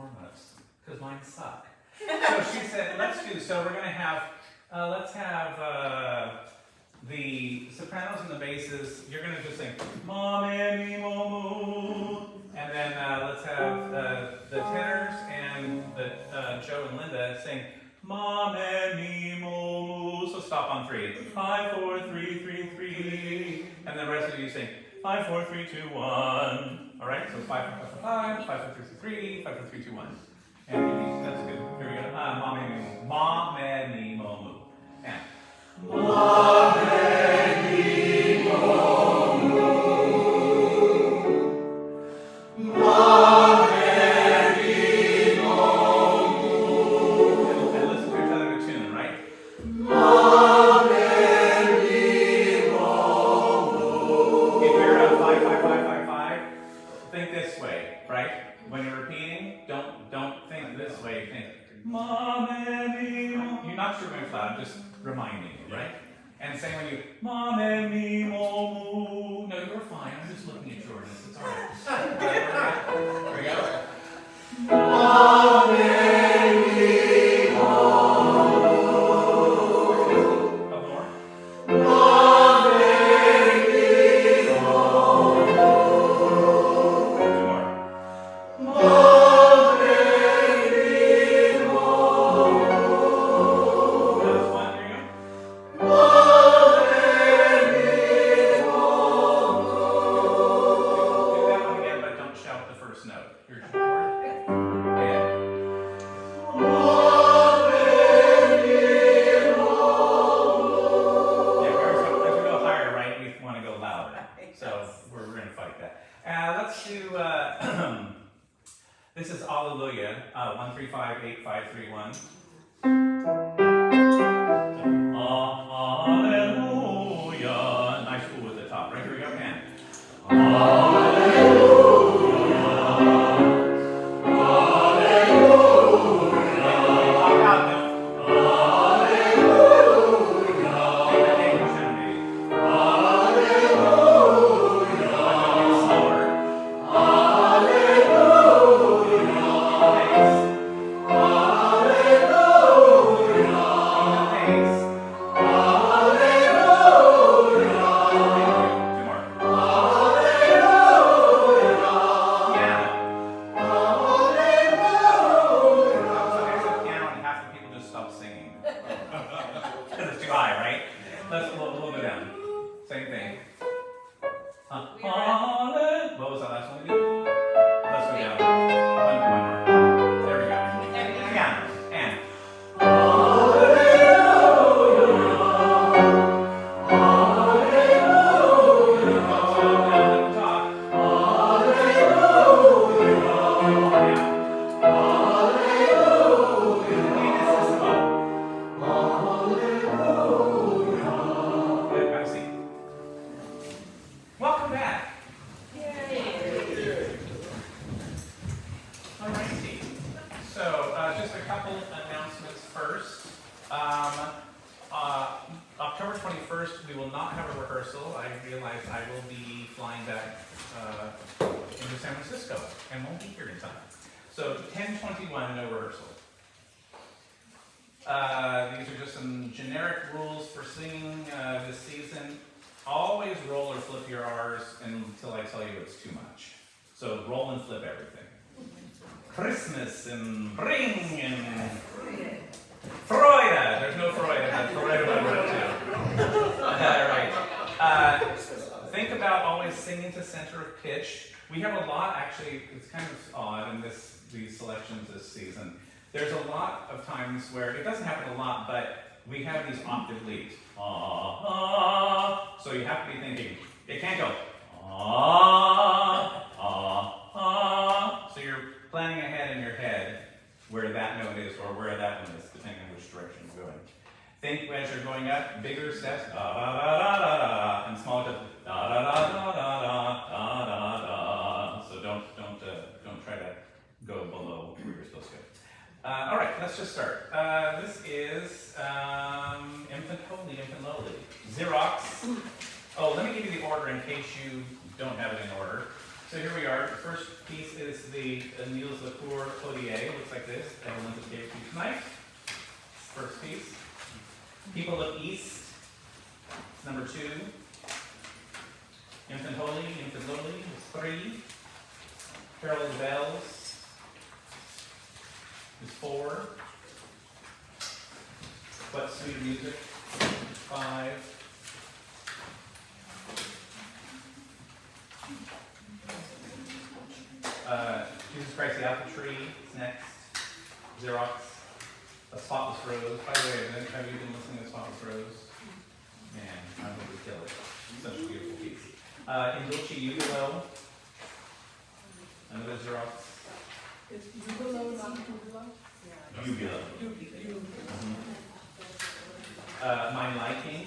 more notes, because mine suck. So she said, so we're going to have, let's have the sopranos and the basses. You're going to just sing, ma, me, mo, mo. And then let's have the tenors and Joe and Linda sing, ma, me, mo, mo. So stop on 3. 5, 4, 3, 3, 3. And the rest of you sing, 5, 4, 3, 2, 1. All right, so 5, 4, 5, 5, 4, 3, 3, 5, 4, 3, 2, 1. And that's good. Here we go. Ma, me, mo, mo. And ma, me, mo, mo. Ma, me, mo, mo. And listen to each other in tune, right? Ma, me, mo, mo. If you're 5, 5, 5, 5, 5, think this way, right? When you're repeating, don't think this way. Think, ma, me, mo. You're not sure going loud, just reminding you, right? And same when you, ma, me, mo, mo. No, you're fine. I'm just looking at Jordan. It's all right. Here we go. Ma, me, mo, mo. Couple more. Ma, me, mo, mo. Two more. Ma, me, mo, mo. That's one. Here you go. Ma, me, mo, mo. Do that one again, but don't shout the first note. Here's your chord. And ma, me, mo, mo. Yeah, as we go higher, right, we want to go louder. So we're going to fight that. Let's do, this is Alleluia, 1, 3, 5, 8, 5, 3, 1. Hallelujah. Nice ooh at the top. Right, here we go, and Hallelujah. Hallelujah. Talk out now. Hallelujah. Hallelujah. Slower. Hallelujah. October 21st, we will not have a rehearsal. I realize I will be flying back into San Francisco and won't be here in time. So 10/21, no rehearsal. These are just some generic rules for singing this season. Always roll or flip your R's until I tell you it's too much. So roll and flip everything. Christmas and bring and Freude. There's no Freude. That's Freude I wrote too. All right. Think about always singing to center of pitch. We have a lot, actually, it's kind of odd in these selections this season. There's a lot of times where, it doesn't happen a lot, but we have these octave leads. So you have to be thinking, it can't go, So you're planning ahead in your head where that note is or where that one is, depending on which direction you're going. Think as you're going up, bigger steps, da da da da da da, and smaller steps, da da da da da da da da da. So don't try to go below where you're supposed to go. All right, let's just start. This is infant holy, infant lowly. Xerox. Oh, let me give you the order in case you don't have it in order. So here we are. The first piece is the Niels Lacour Clodier. Looks like this. Evelyn just gave it to you tonight. First piece. People Look East. Number 2. Infant Holy, Infant Lowly is 3. Carol of the Bells is 4. What Sweet Music is 5. Jesus Christ the Apple Tree is next. Xerox, A Spotless Rose. By the way, have you been listening to Spotless Rose? Man, I hope we kill it. Such a beautiful piece. In Dulce Jubilo, another Xerox. Is Jubilo not Jubilo? Jubilo. Mein Liking.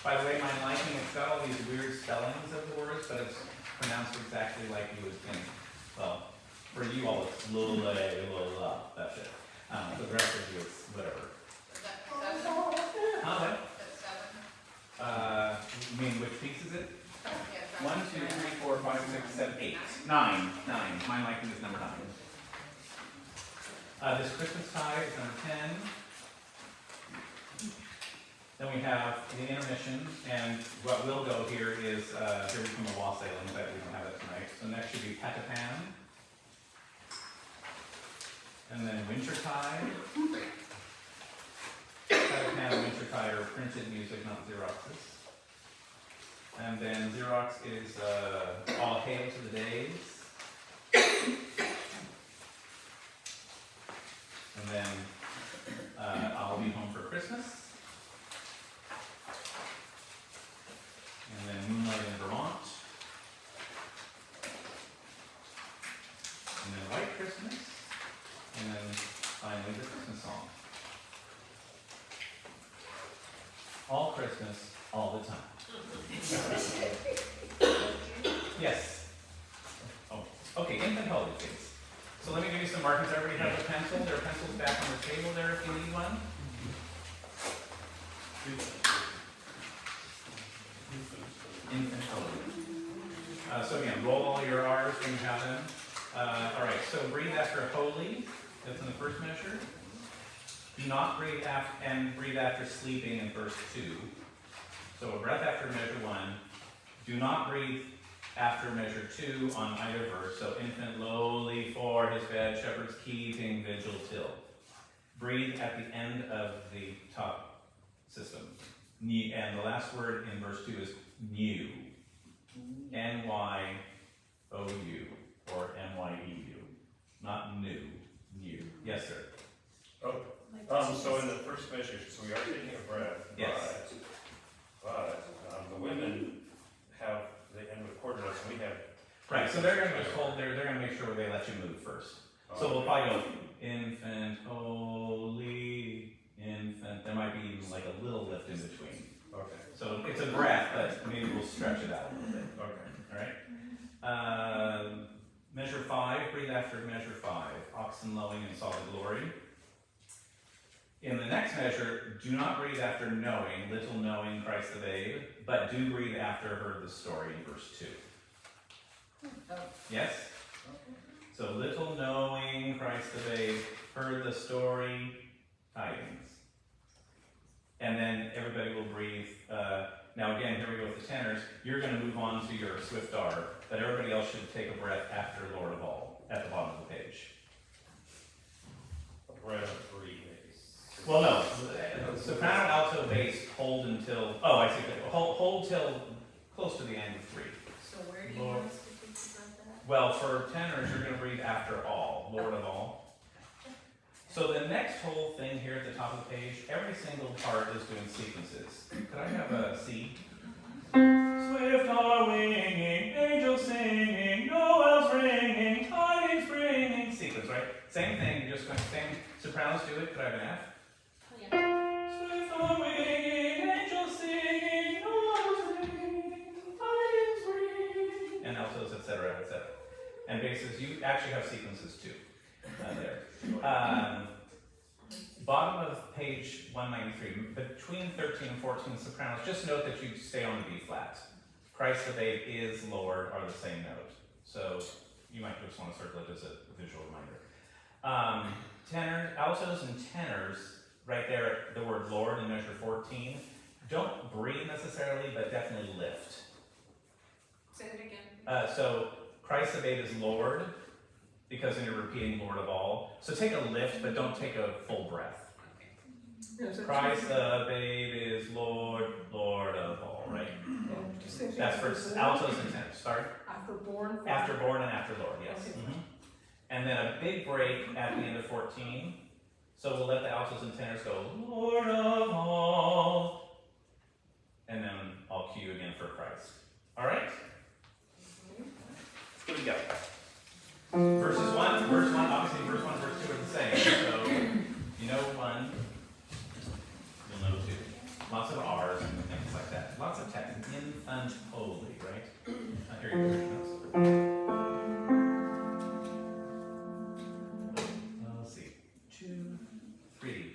By the way, Mein Liking, it's got all these weird spellings of the words, but it's pronounced exactly like you would think. Well, for you all, it's Lula, that's it. For the rest of you, it's whatever. Huh? You mean which piece is it? 1, 2, 3, 4, 5, 6, 7, 8. 9. Mein Liking is number 9. This Christmas Tide is number 10. Then we have the intermission, and what will go here is Here We Come a Wassailing, but we don't have it tonight. So next should be Patapan. And then Wintertide. Patapan and Wintertide are printed music, not Xeroxes. And then Xerox is All Hail to the Days. And then I'll Be Home for Christmas. And then Moonlight in Vermont. And then White Christmas. And then finally the Christmas song. All Christmas, all the time. Yes. Oh, okay, Infant Holy, please. So let me give you some markings. Everybody have a pencil. There are pencils back on the table there if you need one. Infant Holy. So again, roll all your R's when you have them. All right, so breathe after holy. That's in the first measure. Do not breathe after sleeping in verse 2. So a breath after measure 1. Do not breathe after measure 2 on either verse. So infant lowly for his bed, shepherd's keeping vigil till. Breathe at the end of the top system. And the last word in verse 2 is new. N-Y-O-U or N-Y-E-U. Not new. New. Yes, sir. Oh, so in the first measure, so we are taking a breath, Yes. but the women have, they end with quarter notes, and we have. Right, so they're going to just hold, they're going to make sure they let you move first. So we'll probably go infant, holy, infant. There might be even like a little lift in between. Okay. So it's a breath, but maybe we'll stretch it out a little bit. Okay. All right. Measure 5, breathe after measure 5. Oxen lowing in solid glory. In the next measure, do not breathe after knowing, little knowing Christ the babe, but do breathe after heard the story in verse 2. Yes? So little knowing Christ the babe, heard the story, tidings. And then everybody will breathe. Now again, here we go with the tenors. You're going to move on to your swift R, but everybody else should take a breath after Lord of All at the bottom of the page. A breath of 3 days. Well, no. Soprano, alto, bass, hold until. Oh, I see. Hold till close to the end of 3. So where do you want us to think about that? Well, for tenors, you're going to breathe after all, Lord of All. So the next whole thing here at the top of the page, every single part is doing sequences. Could I have a C? Swift are winging, angels singing, Noel's ringing, tidings bringing. Sequence, right? Same thing, just going same. Sopranos do it. Could I have an F? Swift are winging, angels singing, Noel's ringing, tidings bringing. And altos, etc., etc. And basses, you actually have sequences too. There. Bottom of page 193, between 13 and 14 sopranos, just note that you stay on the B flat. Christ the babe is Lord are the same note. So you might just want to circle it as a visual reminder. Tenors, altos and tenors, right there, the word Lord in measure 14. Don't breathe necessarily, but definitely lift. Say it again. So Christ the babe is Lord, because then you're repeating Lord of all. So take a lift, but don't take a full breath. Christ the babe is Lord, Lord of all, right? That's for altos and tenors. Start. After born. After born and after Lord, yes. Okay. And then a big break at the end of 14. So we'll let the altos and tenors go, Lord of all. And then I'll cue again for Christ. All right? Let's give it a go. Verse 1, obviously verse 1, verse 2 are the same. So you know 1, you'll know 2. Lots of R's and things like that. Lots of text. Infant holy, right? Here you go. Let's see. 2, 3.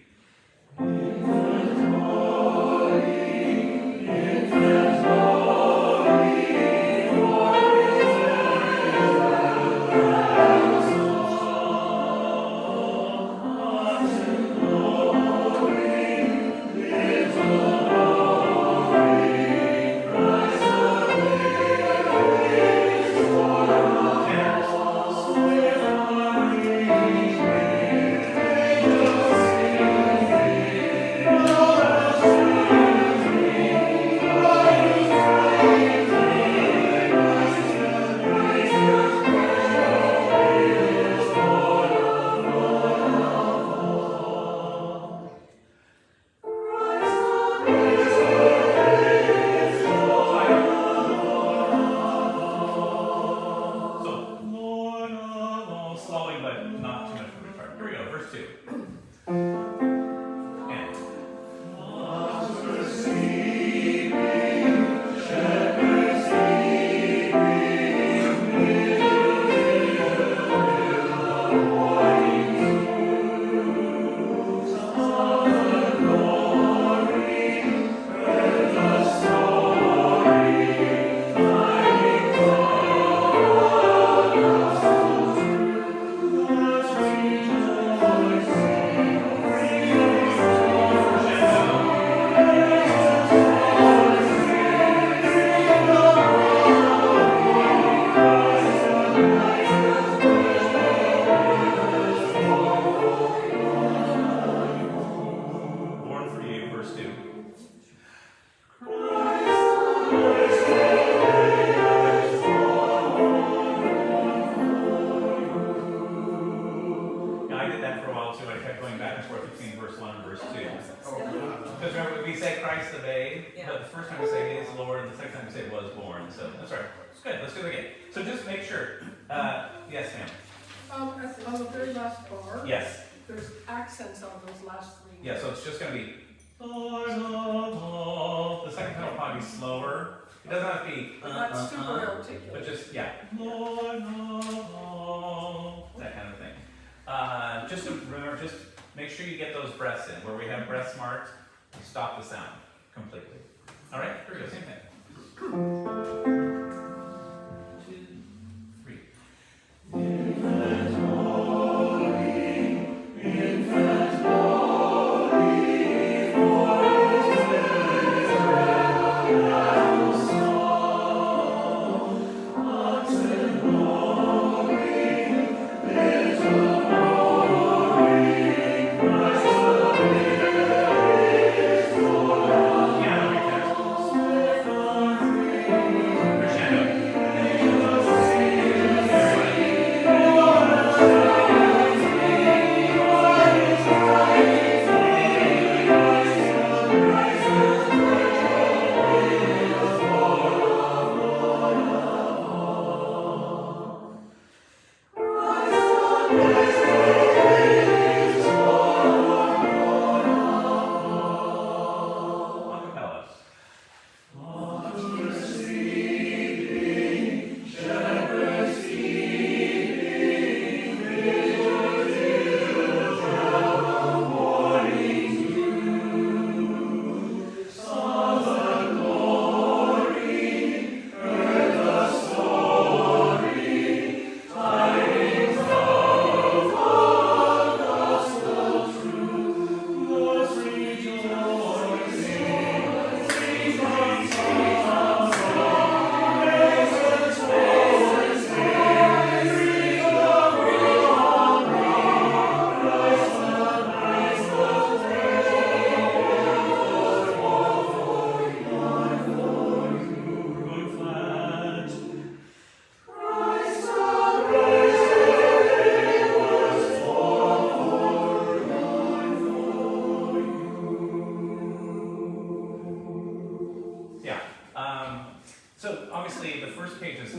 page is,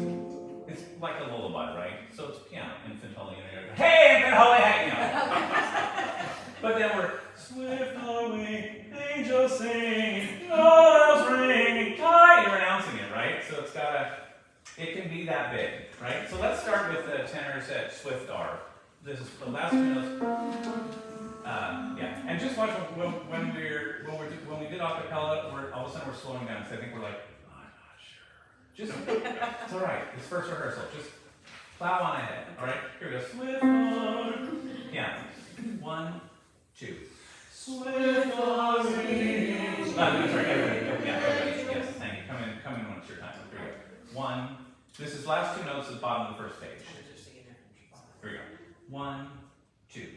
it's like a lullaby, right? So it's piano, infant holy, and you're like, hey, infant holy, hey, you know. But then we're, swift on the wing, angels sing, bells ring, tie. You're announcing it, right? So it's gotta, it can be that big, right? So let's start with the tenors at swift R. This is the last two notes. Yeah, and just watch when we did acapella, all of a sudden we're slowing down. So I think we're like, oh, I'm not sure. Just, it's all right. It's first rehearsal. Just plow on ahead. All right. Here we go. Swift on. Yeah. 1, 2. Swift on. Sorry. Everybody. Yeah. Everybody. Yes. Thank you. Come in when it's your time. Here we go. 1. This is last two notes at the bottom of the first page. Here we go. 1, 2.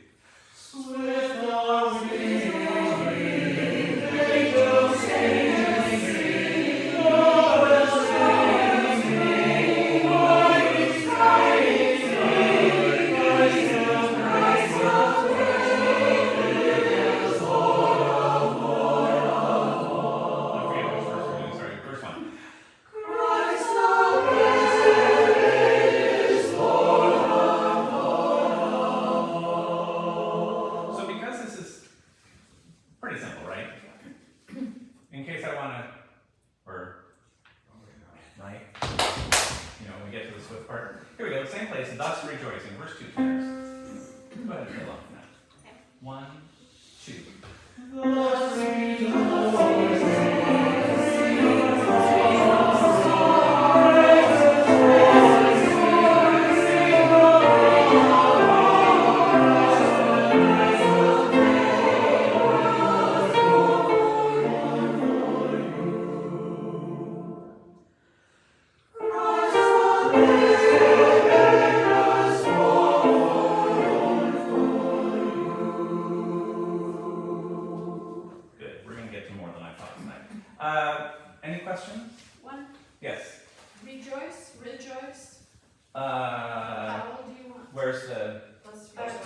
Swift on wings, angels sing, bells ring, morning's crying, Christ of praise, Lord of I forget which verse we're doing. Sorry, verse 1. Christ of praise, Lord of So because this is pretty simple, right? In case I want to, or, right? You know, when we get to the swift part. Here we go, same place, thus rejoicing. Verse 2 tenors. Go ahead and fill up now. 1, 2. Thus rejoicing. Any questions? One. Yes. Rejoice. Uh, How do you want? where's the?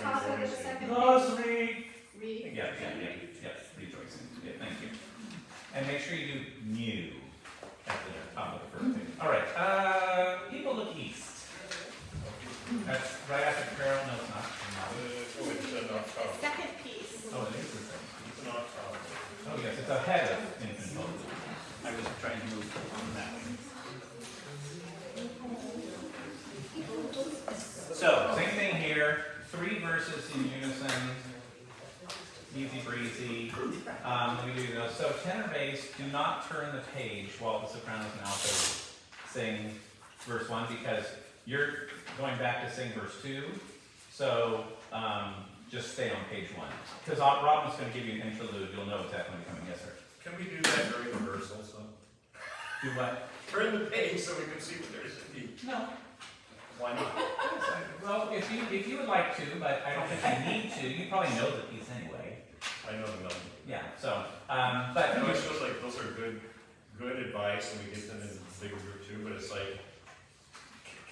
Top of the second Thus page. Yeah, rejoicing. Yeah, thank you. And make sure you do new at the top of the first page. All right. People look east. That's right after Chorale. No, it's not. It's an octave. Second piece. Oh, it is the second piece. It's an octave. Oh, yes, it's ahead of infant holy. I was trying to move on that way. So, same thing here. 3 verses in unison. Easy breezy. Let me do those. So, tenor bass, do not turn the page while the sopranos and altos sing verse 1 because you're going back to sing verse 2. So, just stay on page 1. Because Robin's going to give you an interlude. You'll know exactly when you're coming. Yes, sir. Can we do that during rehearsal? So Do what? turn the page so we can see what there's a need. No. Why not? Well, if you would like to, but I don't think you need to. You probably know the piece anyway. I know the melody. Yeah. So, but No, it feels like those are good advice, and we get them in bigger group too. But it's like,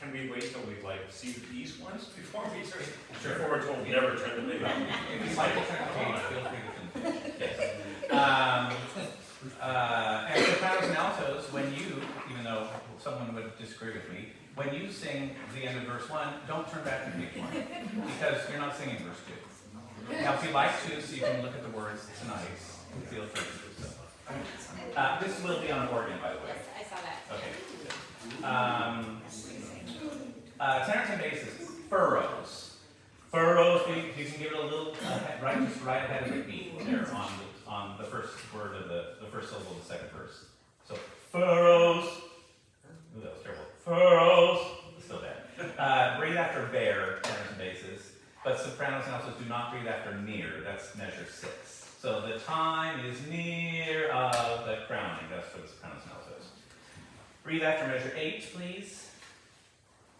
can we wait till we like see the piece once before we turn? Sure. Before we're told never turn the page. if you'd like to turn the page, feel free to turn the page. Yes. And sopranos and altos, when you, even though someone would disagree with me, when you sing the end of verse 1, don't turn back to page 1 because you're not singing verse 2. Now, if you'd like to, so you can look at the words tonight, feel free to do so. This will be on organ, by the way. I saw that. Okay. Tenors and basses, furrows. Furrows, you can give it a little, right, just right ahead of the beat there on the first word of the first syllable of the second verse. So, furrows. Ooh, that was terrible. Furrows. Still bad. Breathe after bear, tenors and basses. But sopranos and altos do not breathe after near. That's measure 6. So the time is near of the crowning. That's for the sopranos and altos. Breathe after measure 8, please.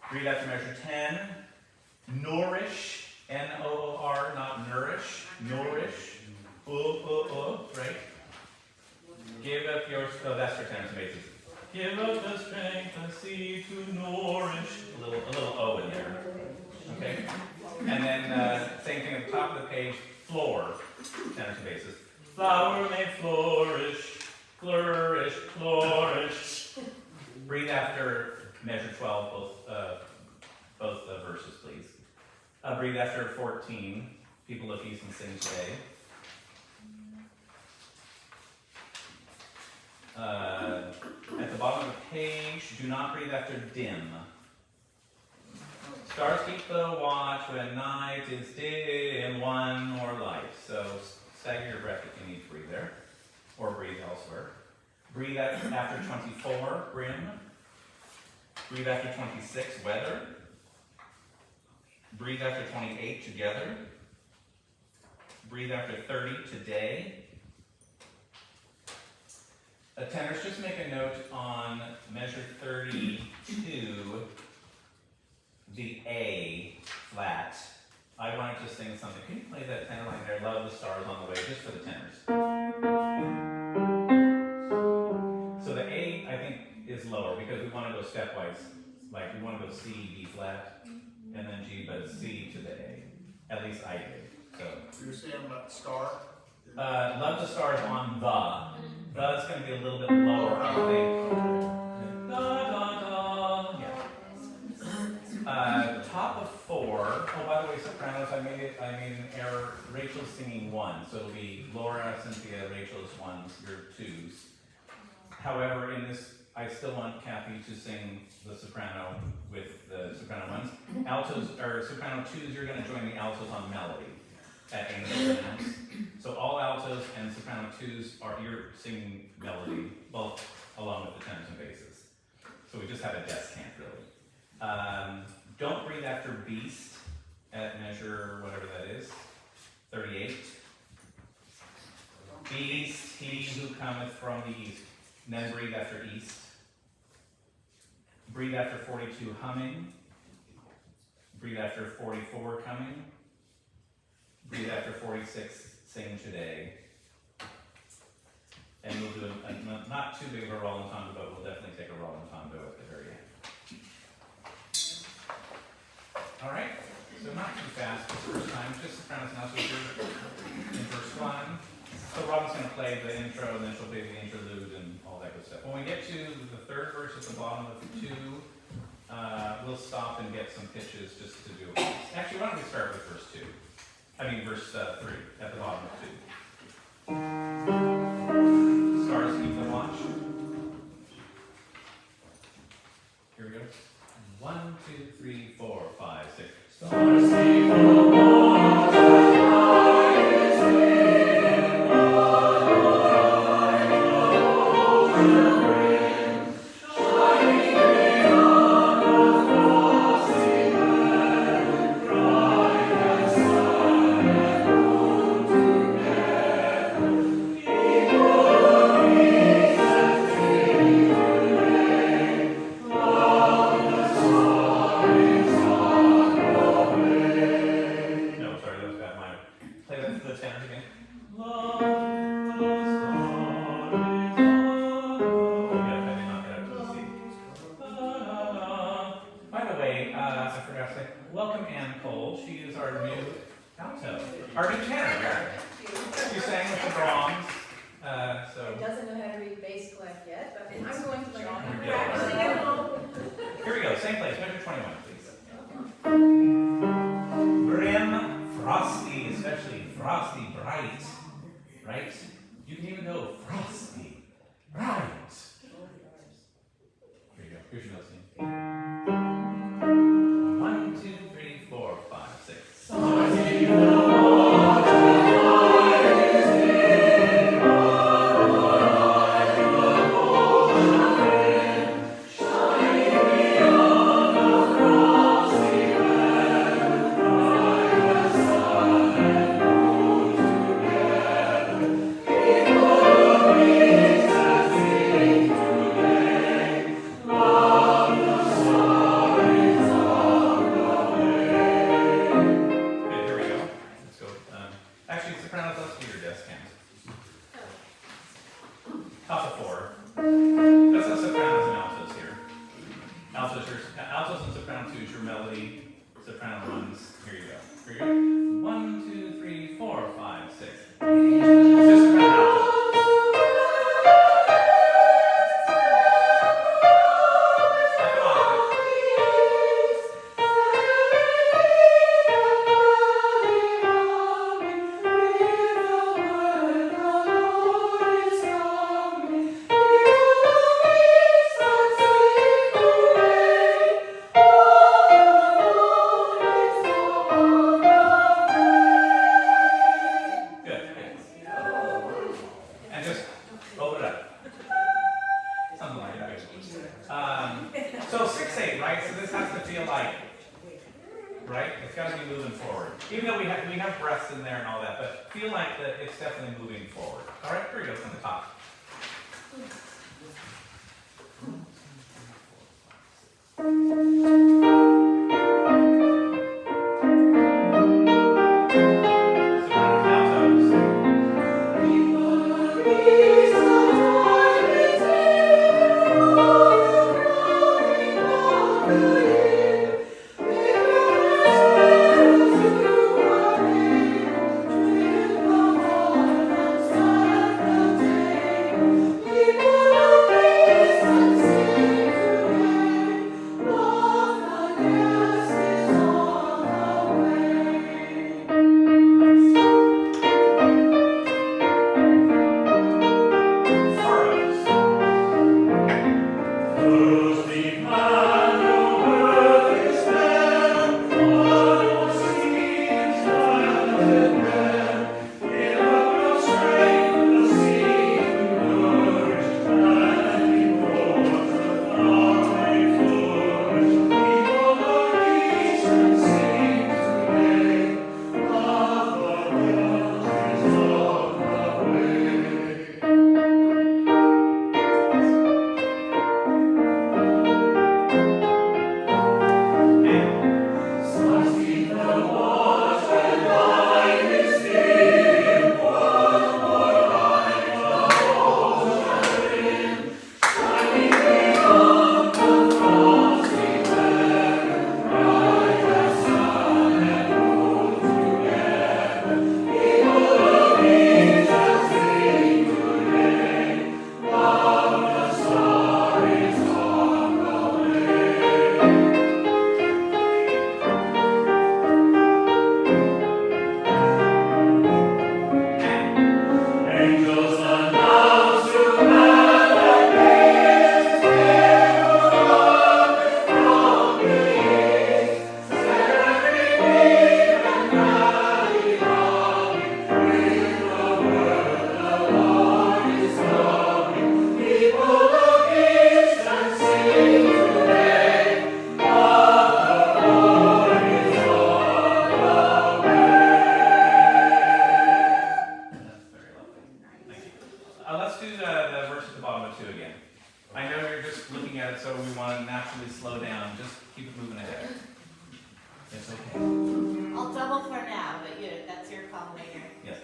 Breathe after measure 10. Nourish. N-O-O-R, not nourish. Nourish. Right? Give up your, oh, that's for tenors and basses. Give up the strength I see to nourish. A little O in there. Okay? And then, same thing at the top of the page, floor, tenors and basses. Flower may flourish, flourish, flourish. Breathe after measure 12, both verses, please. Breathe after 14. People of East and sing today. At the bottom of the page, do not breathe after dim. Stars keep the watch when night is dim, one more light. So stagger your breath if you need to breathe there, or breathe elsewhere. Breathe after 24, brim. Breathe after 26, weather. Breathe after 28, together. Breathe after 30, today. Tenors, just make a note on measure 32, the A flat. I wanted to sing something. Can you play that tenor line there? Love the stars on the way, just for the tenors. So the A, I think, is lower because we want to go stepwise. Like we want to go C, B flat, and then G, but C to the A. At least I did. So you're saying about star? love the stars on the. The's going to be a little bit lower, I think. Da, da, da. Yeah. Top of 4. Oh, by the way, sopranos, I made an error. Rachel's singing 1, so it'll be Laura, Cynthia, Rachel's 1s, your 2s. However, in this, I still want Kathy to sing the soprano with the soprano 1s. Altos, or soprano 2s, you're going to join the altos on melody at angles and notes. So all altos and soprano 2s you're singing melody, well, along with the tenors and basses. So we just have a desk camp, really. Don't breathe after beast at measure, whatever that is, 38. Beast, he who cometh from the east. And then breathe after east. Breathe after 42, humming. Breathe after 44, coming. Breathe after 46, sing today. And we'll do a not too big of a rallentando, but we'll definitely take a rallentando at the very end. All right, so not too fast this first time, just sopranos and altos in verse 1. So Robin's going to play the intro, and then she'll play the interlude and all that good stuff. When we get to the third verse at the bottom of 2, we'll stop and get some pitches just to do it. Actually, why don't we start with verse 2? Verse 3 at the bottom of 2. Stars keep the watch. Here we go. 1, 2, 3, 4, 5, 6. Stars keep the watch. and all that, but feel like that it's definitely moving forward. All right, here we go from the top. Let's do the verse at the bottom of 2 again. I know you're just looking at it, so we want to naturally slow down. Just keep it moving ahead. It's okay. I'll double for now, but that's your call later. Yes.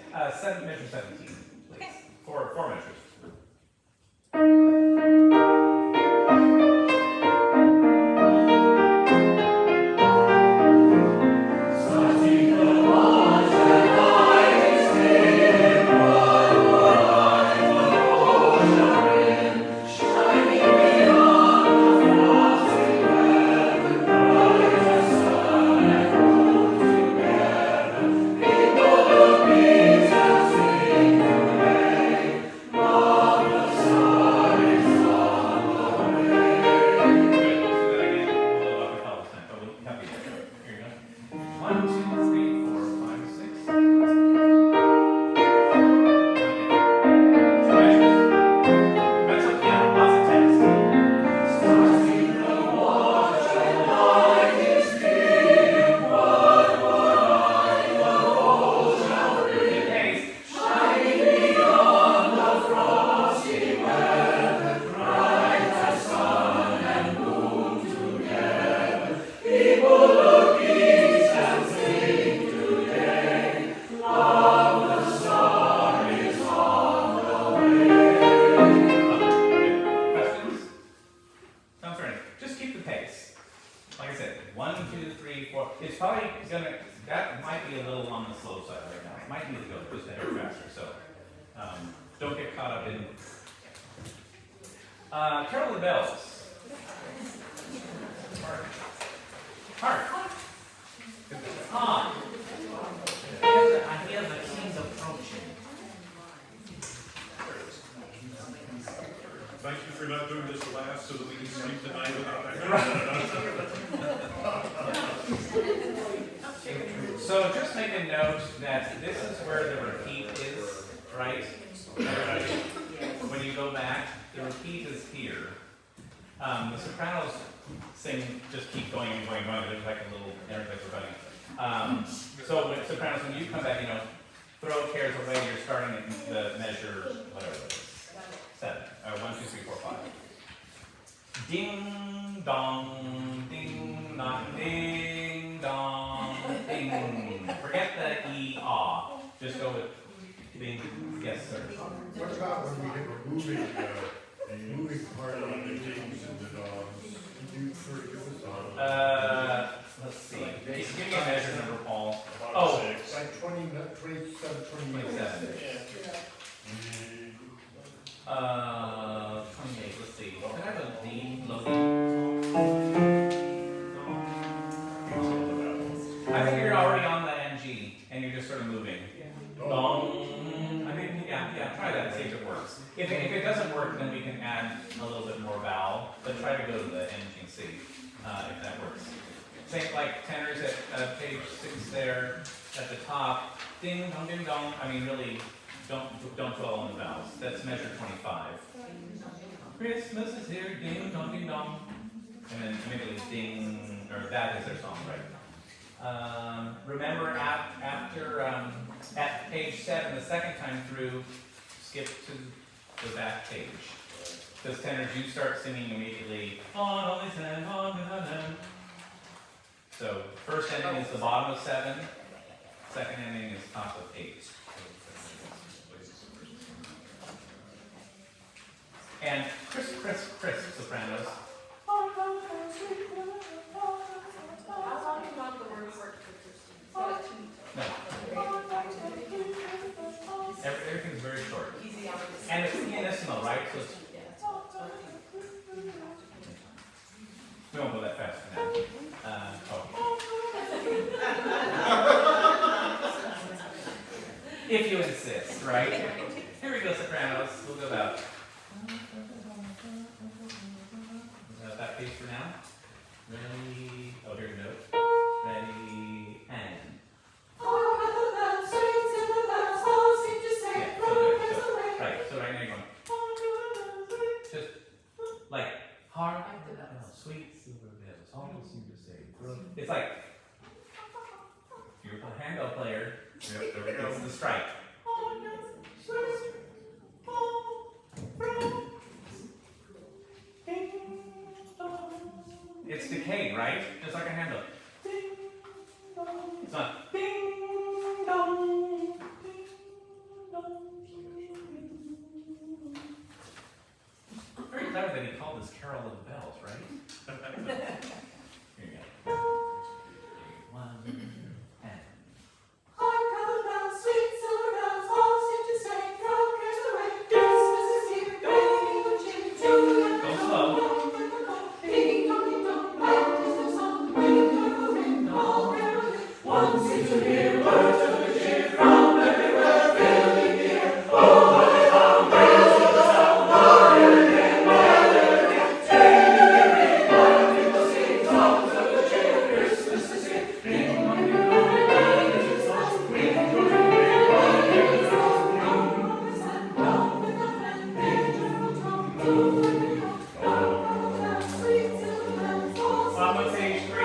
Measure 17, please. Okay. Four measures. Carol the bells. Hark. Ah. I hear the king's approaching. Thank you for not doing this last so that we can sleep tonight without that. So just make a note that this is where the repeat is, right? Everybody, when you go back, the repeat is here. The sopranos sing, just keep going and going and going. There's like a little, everybody's running. So with sopranos, when you come back, you know, throw cares away, you're starting at the measure, whatever it is. 7. 1, 2, 3, 4, 5. Ding dong, ding dong, ding dong, ding. Forget the E, ah. Just go with ding. Yes, sir. What about when we get moving part of the dings and the dogs? Can you sort of give us Let's see. Give me a measure number, Paul. About Oh. 6. like 27, 28? 27. 28, let's see. Can I have a D low? I think you're already on the NG, and you're just sort of moving. Dong. I think, yeah, try that and see if it works. If it doesn't work, then we can add a little bit more vowel, but try to go to the N, G, C, if that works. Same like tenors at page 6 there, at the top. Ding, dong, ding, dong. I mean, really, don't dwell on the vowels. That's measure 25. Christmas is here, ding, dong, ding, dong. And then immediately ding, or that is their song, right? Remember after at page 7, the second time through, skip to the back page. Because tenors, you start singing immediately, on, only 7, on, on. So first ending is the bottom of 7, second ending is top of 8. And crisp, sopranos. How long do you want the word for No, everything's very short. easy hours? And it's pianissimo, right? So it's, we won't go that fast for now. If you insist, right? Here we go, sopranos. We'll go about that pace for now. Ready? Oh, here's a note. Ready and. Right, so right now you're going. Just like hard, sweet silver bells, all seem to say. It's like you're a handbell player. Yep, there we go. It's the strike. It's decayed, right? Just like a handle. It's not ding dong. Very clever that he called this Carol of the Bells, right? Here you go. 1 and. Go slow. Bottom of page 3.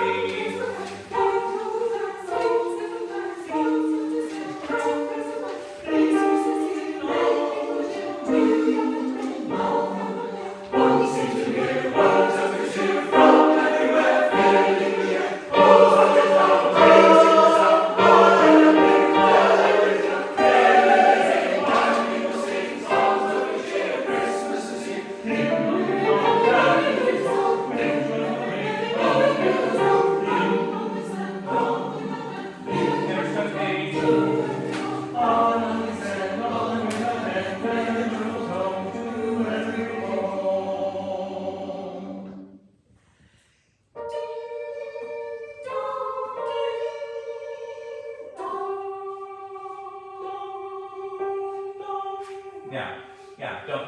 There's the page.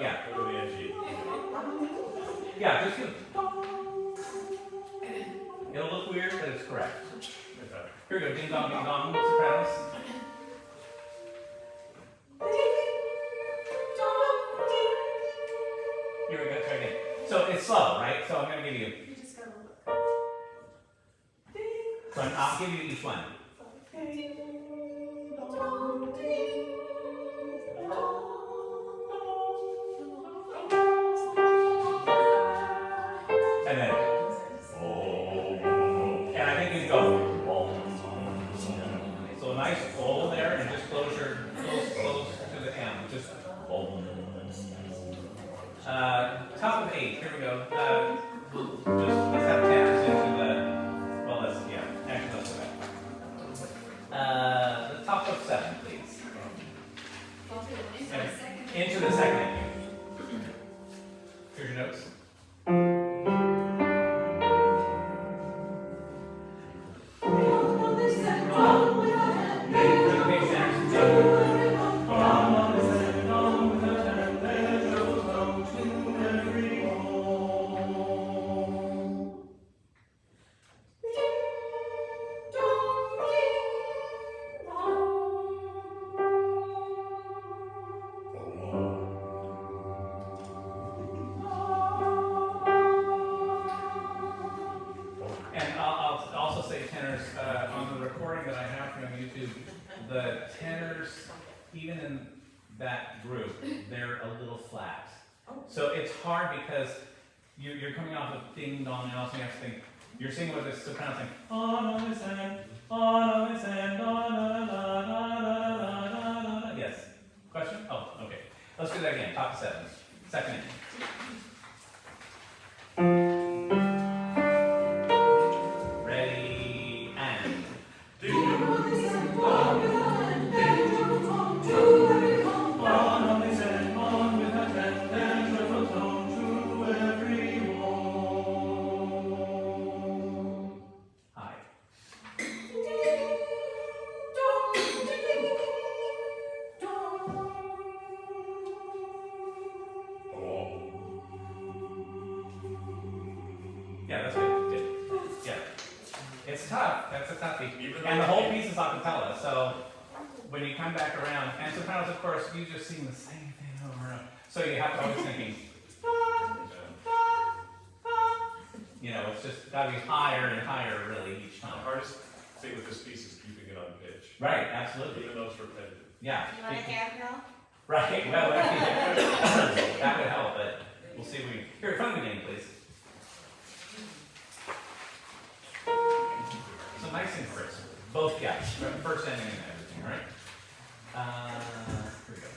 Yeah. Go to the NG. Yeah, just do. It'll look weird, but it's correct. Okay. Here we go, ding dong, sopranos. Here we go, try again. So it's slow, right? So I'm going to give you. You just gotta look. So I'll give you each one. here we go. Let's have tenors into the, well, actually let's go back. The top of 7, please. Into the second ending. Here's your notes. The tenors, even in that group, they're a little flat. So it's hard because you're coming off of ding dong, and also you have to think, you're singing with this soprano thing. On this end, on this end, yes. Question? Oh, okay. Let's do that again. Top of 7. Second ending. Ready, and. Yeah, that's good. Good. Yeah. It's tough. That's a toughie. And the whole piece is a cappella, so when you come back around, and sopranos, of course, you just sing the same thing over and over. So you have to always thinking, you know, it's just got to be higher and higher, really, each The time. hardest thing with this piece is keeping it on pitch. Right, absolutely. Even though it's repetitive. Yeah. You want a hand now? Right, well, that would help, but we'll see if we. Here, in front of the game, please. So nice and crisp. Both, yeah, first ending and everything, all right? Here we go.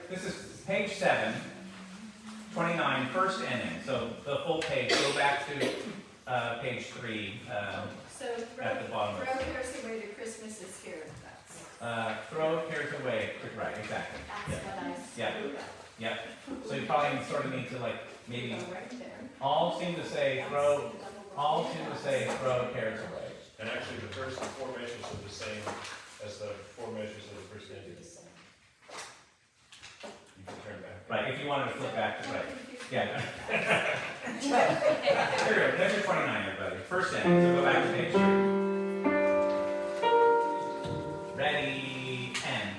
This is page 7, 29, first ending. So the full page, go back to page 3 So at the bottom. throw cares away to Christmas is here. That's Throw cares away. Right, exactly. That's what I Yeah. Yeah. So you probably sort of need to like maybe go right there. all seem to say throw cares away. And actually, the first 4 measures are the same as the 4 measures of the first ending. You can turn back. Right, if you wanted to flip back to right. Yeah. Here we go. Measure 29, everybody. First ending. So go back to page 3. Ready, and.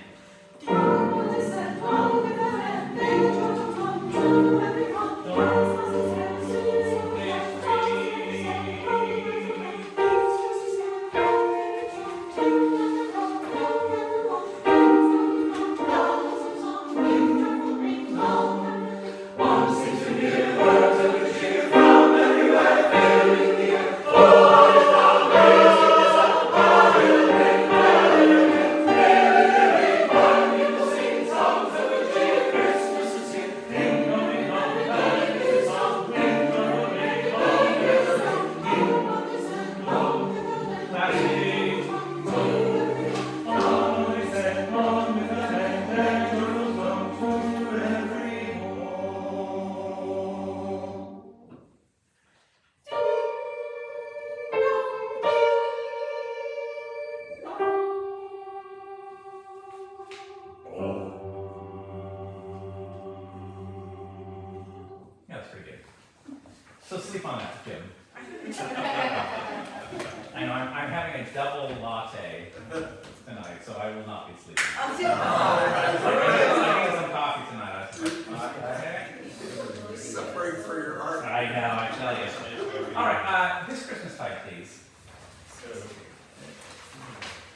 on that, Jim. I know, I'm having a double latte tonight, so I will not be sleeping. I need some coffee tonight. Suffering for your art. I know, I tell you. All right, this Christmas tide, please.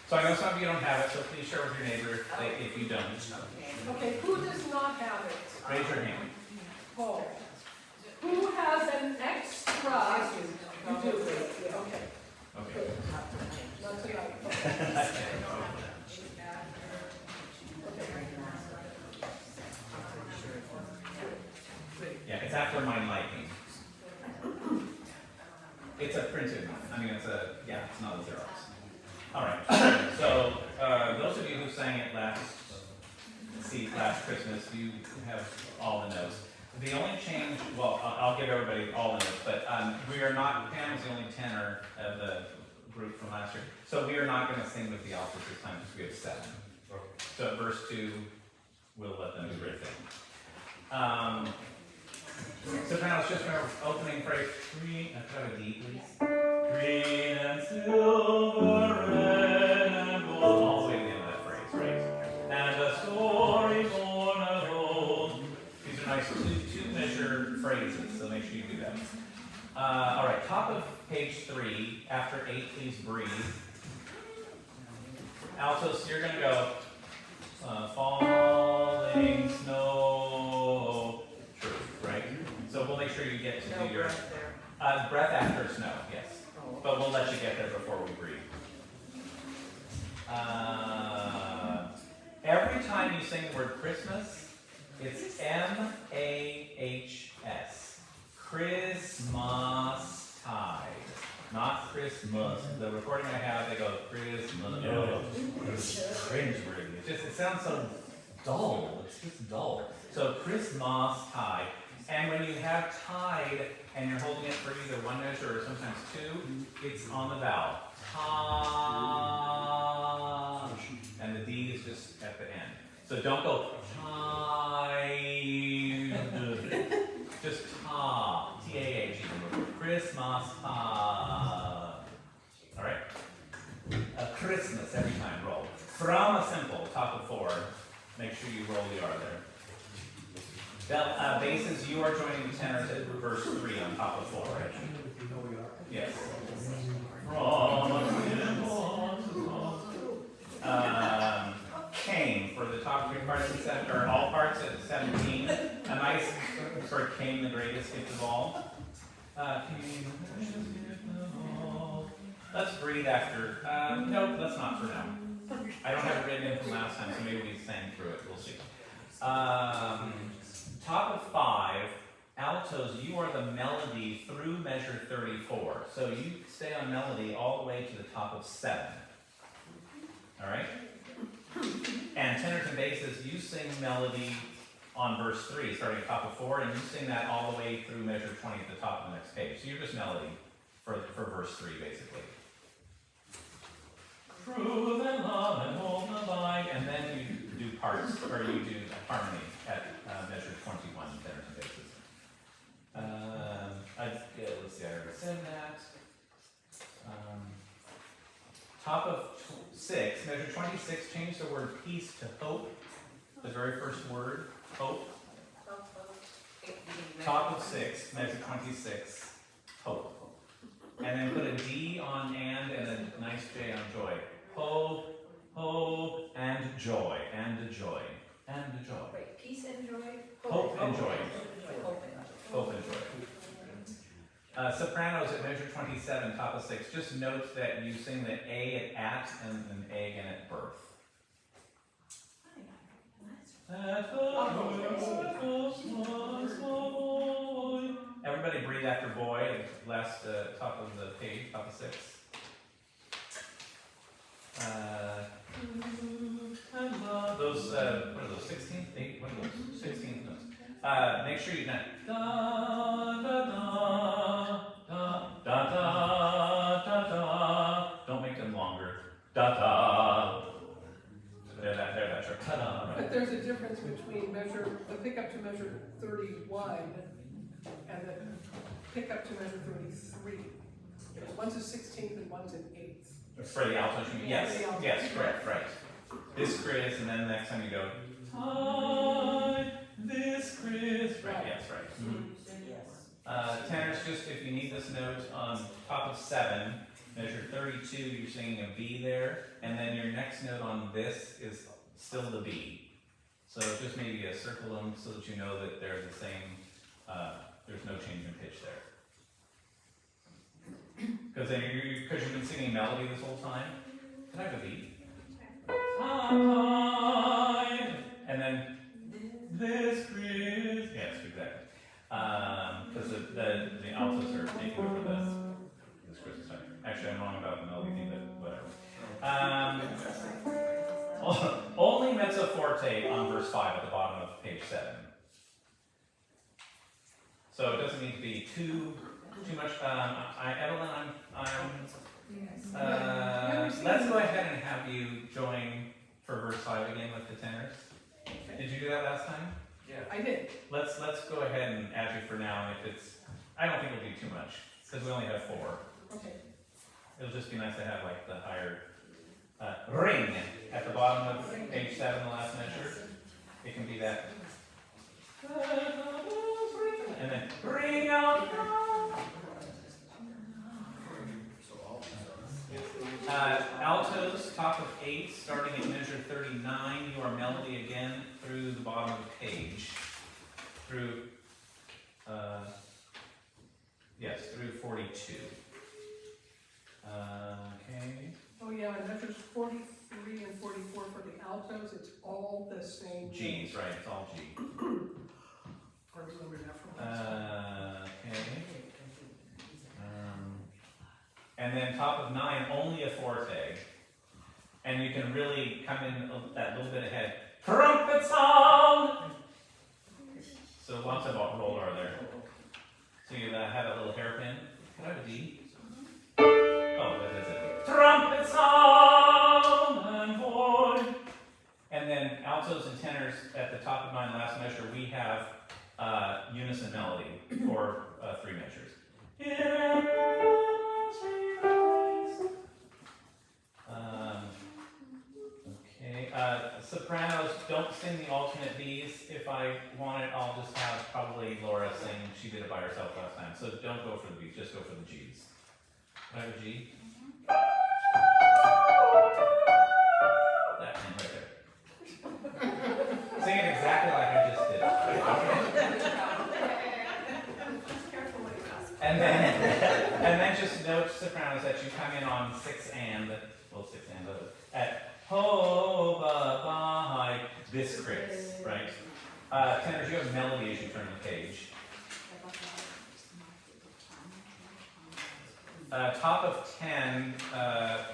So I know some of you don't have it, so please share with your neighbor if you don't. Okay, who does not have it? Raise your hand. Oh. Who has an extra? You do, okay. Okay. Not tonight. Yeah, it's after my liking. It's a printed one. I mean, it's not a Xerox. All right. So those of you who sang it last Christmas, you have all the notes. The only change, well, I'll give everybody all the notes, but we are not, Pam was the only tenor of the group from last year. So we are not going to sing with the altos this time because we have 7. So at verse 2, we'll let them do their thing. Sopranos, just remember opening phrase, green, could I have a D, please? Green and silver, red and gold. All the way to the end of that phrase, right? And a story born of old. These are nice two-measure phrases, so make sure you do that. All right, top of page 3, after 8, please breathe. Altos, you're going to go, falling snow, true, right? So we'll make sure you get to do your breath after snow, yes. But we'll let you get there before we breathe. Every time you sing the word Christmas, it's M-A-H-S. Christmas tide. Not Christmas. The recording I have, they go Christmas. Oh, it's cringeworthy. It sounds so dull. It's just dull. So Christmas tide. And when you have tide and you're holding it for either one measure or sometimes 2, it's on the vowel. Ta. And the D is just at the end. So don't go tide. Just ta. T-A-H. Christmas ta. All right? A Christmas every time. Roll. From a simple, top of 4. Make sure you roll the R there. Basses, you are joining the tenors at verse 3 on top of 4, right? Yes. Came for the top 3 parts of 7, or all parts at 17. A nice for came, the greatest gift of all. Let's breathe after. Nope, let's not for now. I don't have it written in from last time, so maybe we sang through it. We'll see. Top of 5, altos, you are the melody through measure 34. So you stay on melody all the way to the top of 7. All right? And tenors and basses, you sing melody on verse 3, starting at top of 4, and you sing that all the way through measure 20 at the top of the next page. So you're just melody for verse 3, basically. Prove and love and hold the line, and then you do parts, or you do harmony at measure 21, tenors and basses. Let's see, I already said that. Top of 6, measure 26, change the word peace to hope. The very first word, hope. Top of 6, measure 26, hope. And then put a D on and a nice J on joy. Hope, hope, and joy, and joy, and joy. Wait, peace and joy? Hope and joy. Hope and joy. Hope and joy. Sopranos at measure 27, top of 6. Just note that you sing the A at and an A again at birth. Everybody breathe after boy, last top of the page, top of 6. Those, what are those, 16th? 8, what are those? 16th notes. Make sure you not da da da da da da da. Don't make them longer. Da da. They're that short. Ta-da. But there's a difference between measure, I think up to measure 31 and then pick up to measure 33. One's a 16th and one's an 8th. For the alto, yes, For the alto. yes, correct, right. This Chris, and then the next time you go, hi, this Chris, right, yes, right. Yes. Tenors, just if you need this note, on top of 7, measure 32, you're singing a B there, and then your next note on this is still the B. So just maybe circle them so that you know that they're the same, there's no change in pitch there. Because you've been singing melody this whole time. Can I have a B? And then this Chris. Yes, exactly. Because the altos are taking over this Christmas time. Actually, I'm wrong about the melody thing, but whatever. Only mezzo forte on verse 5 at the bottom of page 7. So it doesn't need to be too much. Evelyn, let's go ahead and have you join for verse 5 again with the tenors. Did you do that last time? Yeah. I did. Let's go ahead and add you for now. If it's, I don't think it'll be too much because we only have 4. Okay. It'll just be nice to have like the higher ring at the bottom of page 7, the last measure. It can be that. And then ring out. Altos, top of 8, starting at measure 39, you are melody again through the bottom of the page. Through, through 42. Okay. Oh yeah, and measures 43 and 44 for the altos, it's all the same. G's, right, it's all G. I remember that from last time. Okay. And then top of 9, only a forte. And you can really come in that little bit ahead. Trumpet sound! So lots of roll are there. So you have a little hairpin. Can I have a D? Oh, that is it. Trumpet sound and void. And then altos and tenors at the top of 9, last measure, we have unison melody for 3 measures. Sopranos, don't sing the alternate B's. If I want it, I'll just have probably Laura sing. She did it by herself last time. So don't go for the B's, just go for the G's. Can I have a G? That one right there. Sing it exactly like I just did. And then just note, sopranos, that you come in on 6 and, at ho, ba, ba, this Chris, right? Tenors, you have melody as you turn the page. Top of 10,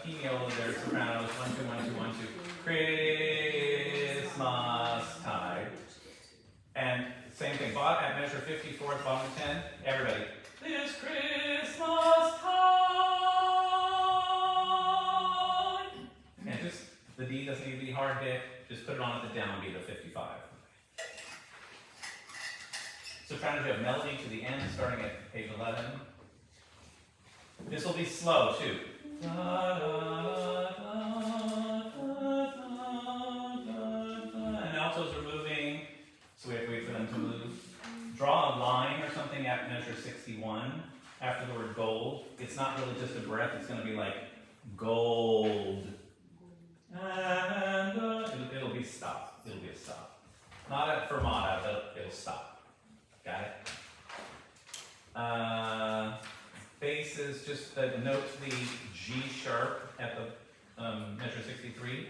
piano, there's sopranos, 1, 2, 1, 2, 1, 2, Christmas tide. And same thing, at measure 54, bottom 10, everybody. This Christmas time. And just, the D doesn't need to be hard hit, just put it on at the downbeat of 55. Sopranos, you have melody to the end, starting at page 11. This will be slow too. Da, da, da, da, da, da, and altos are moving, so we have to wait for them to move. Draw a line or something at measure 61 after the word gold. It's not really just a breath, it's going to be like gold. And it'll be stop. It'll be a stop. Not a fermata, but it'll stop. Got it? Bass is just note the G sharp at the measure 63.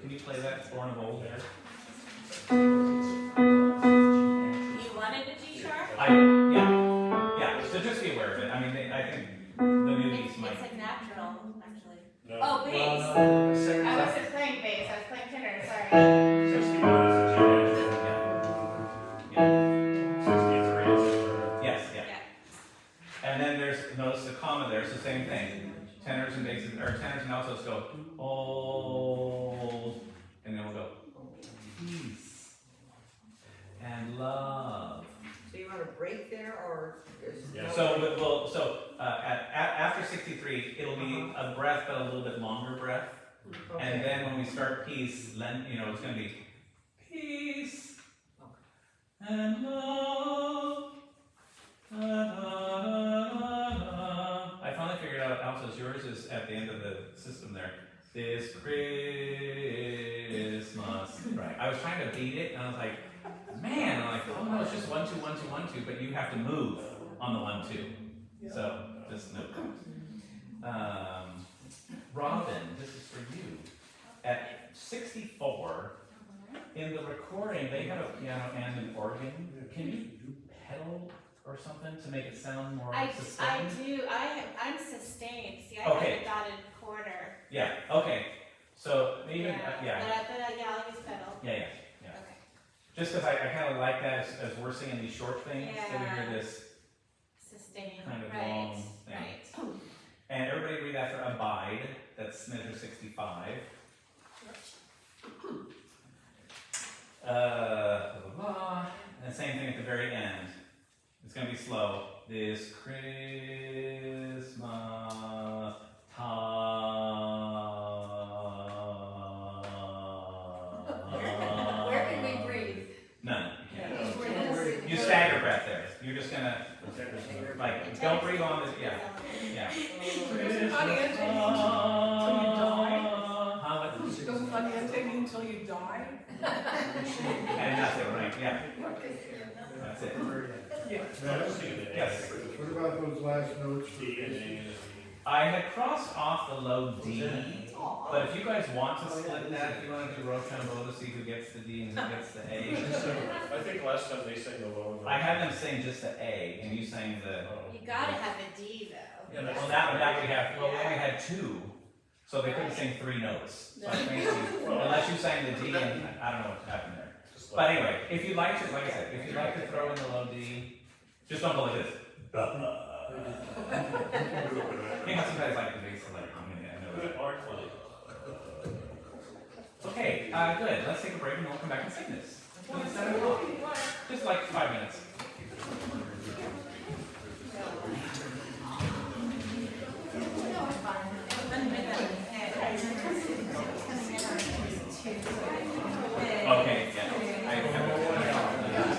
Can you play that? It's Born of Old there. You wanted a G sharp? Yeah. So just be aware of it. I mean, I think the newbies might. It's like natural, actually. No. Oh, bass. Well, no. I wasn't playing bass, I was playing tenor, sorry. 61 is the G major. Yeah. 63 is the Yes, yeah. And then notice the comma there, it's the same thing. Tenors and basses, or tenors and altos go, old, and then we'll go, peace, and love. So you want to break there or bit longer breath. And then when we start peace, you know, it's going to be peace and love. Da, da, da, da. I finally figured out altos. Yours is at the end of the system there. This Christmas. Right. I was trying to beat it, and I was like, man, I'm like, oh no, it's just 1 2 1 2 1 2, but you have to move on the 1 2. So just note that. Robin, this is for you. At 64, in the recording, they have a piano and an organ. Can you pedal or something to make it sound more sustained? I do. I'm sustained. See, I Okay. have a dotted quarter. Yeah. Okay. So even But I'll use pedal. Yeah. Okay. Just because I kind of like that as we're singing these short things, so we hear this Sustained. kind of Right. long thing. Right. And everybody read after abide. That's measure 65. Blah, blah, blah. And same thing at the very end. It's going to be slow. This Christmas time. Where can we breathe? None. You can't. We're You stagger breath there. You're just going to, like, don't breathe on this. Yeah. Doesn't Aniente mean until you die? Doesn't Aniente mean until you die? And that's it, right? Yeah. That's it. Yeah. Yes. What about those last notes? D and A and a D. I had crossed off the low D, but if you guys want to split that, if you want to do Rochambeau to see who gets the D and who gets the A. I think last time they sang the low note. I had them sing just the A, and you sang the. You gotta have a D though. Yeah, that's- Well, that we have. Well, we only had 2, so they couldn't sing 3 notes. So I think unless you sang the D, and I don't know what happened there. Just But anyway, if you'd like to, like I said, if you'd like to throw in the low D, just don't go like this. You know, sometimes like the bass, like I know that. artfully. Okay, good. Let's take a break and we'll come back and sing this. Just like 5 minutes. Okay, yeah. I have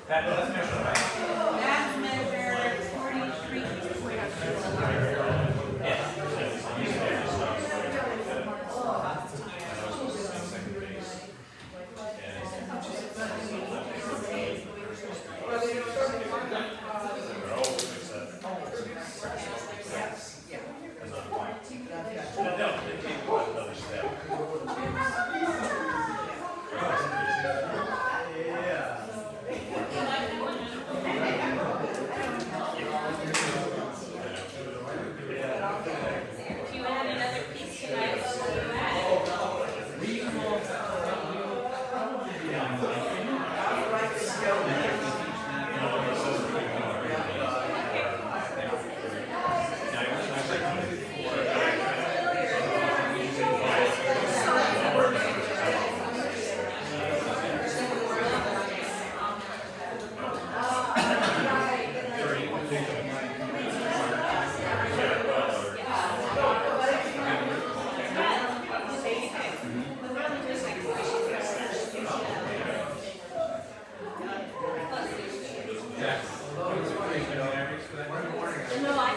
That's measured, right? That's measure 43. Yes. Do you add another piece tonight? What do you add? No, I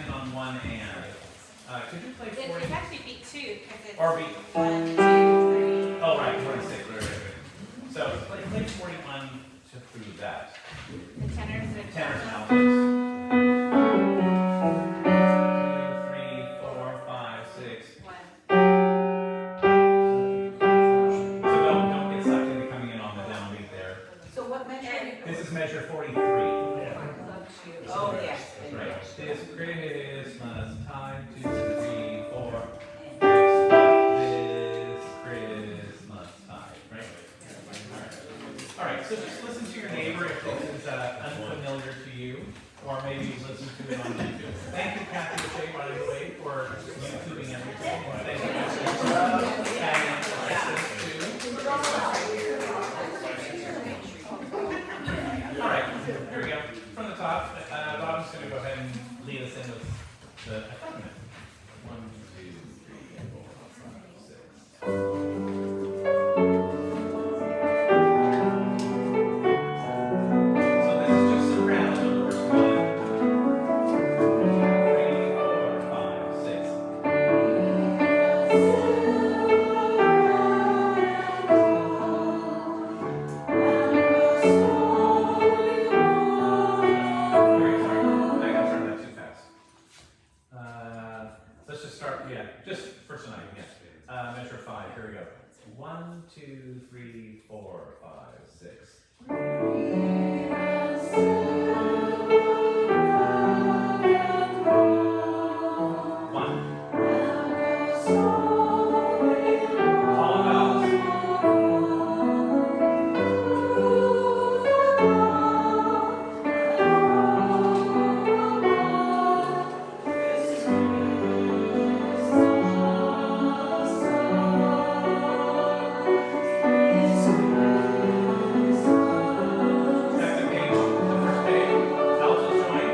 come in on one and. Could you play It 40? would actually be two, because it's Or beat. 1, 2, 3. Oh, right, 46, right. So play 41 to prove that. The tenors and Tenors and altos. altos. 2, 3, 4, 5, 6. 1. So don't get sucked into coming in on the downbeat there. So what measure? This is measure 43. Oh, yes. That's right. This Christmas time, 2, 3, 4. This Christmas time, right? All right. So just listen to your neighbor if this is unfamiliar to you, or maybe listen to it on YouTube. Thank you, Kathy O'Shea, by the way, for YouTubing everything. Thank you for having access to. All right, here we go. From the top, Robin's going to go ahead and lead us in with the accompaniment. 1, 2, 3, 4, 5, 6. So this is just soprano, the first one. 3, 4, 5, 6. Let's just start, just first tonight, measure 5, here we go. 1, 2, 3, 4, 5, 6. One. All vowels. Second page, the first page, altos join.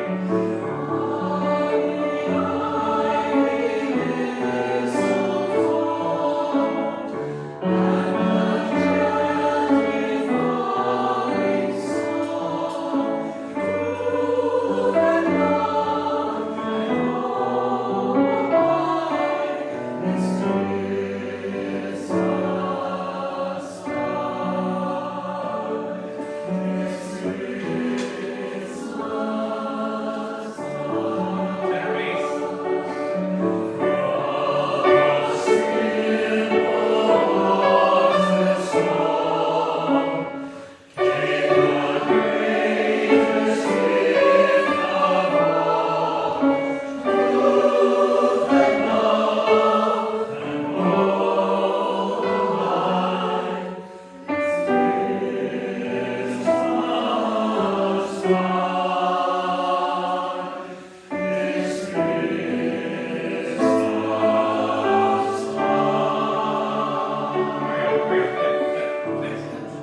Tenor bass.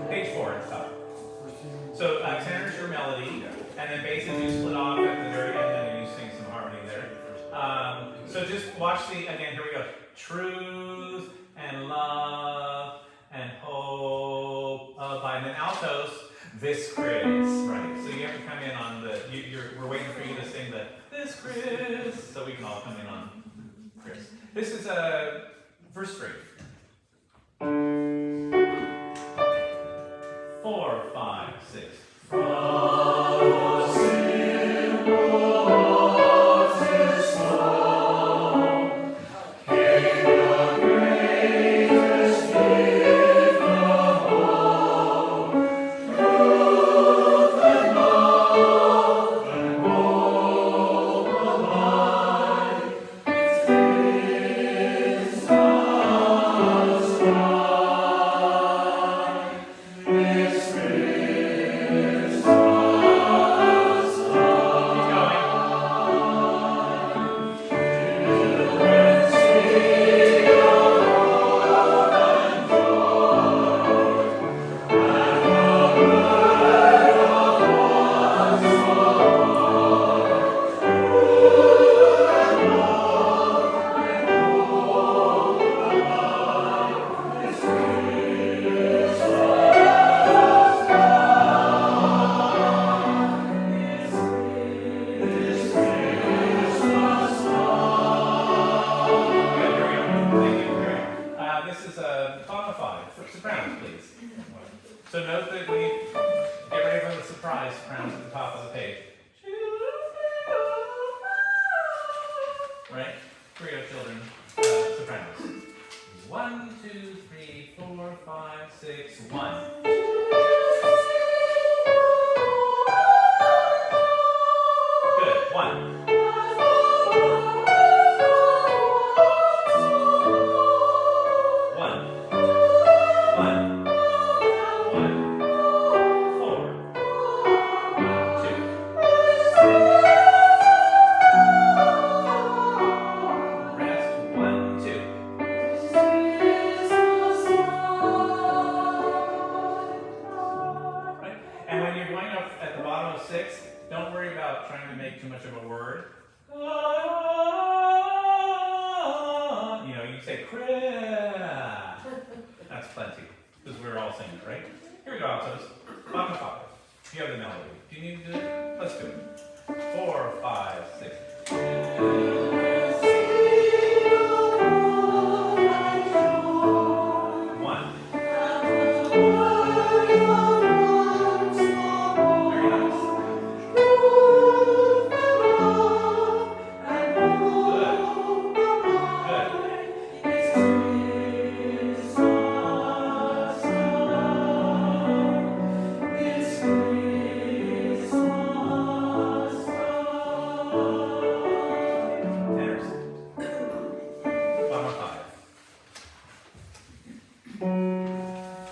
Page 4 at the top. So tenor is your melody, and then bass is you split off at the very end, and then you sing some harmony there. So just watch again, here we go. Truth and love and hope by the altos, this Chris, right? So you have to come in on we're waiting for you to sing this Chris, so we can all come in on Chris. This is verse 3. 4, 5, 6. sopranos, please. So note that we get ready for the surprise sopranos at the top of the page. Right? Here we go, children. Sopranos. 1, 2, 3, 4, 5, 6, 1. Good. 1. 1. 1. 1. 4. 2. Rest. 1, 2. Right? And when you're going up at the bottom of 6, don't worry about trying to make too much of a word. You know, you say crap. That's plenty, because we're all singing it, right? Here we go, altos. Bottom of 5. You have the melody. Do you need to do it? Let's do it. 4, 5, 6. 1. Very nice. Good. Tenors. Bottom of 5.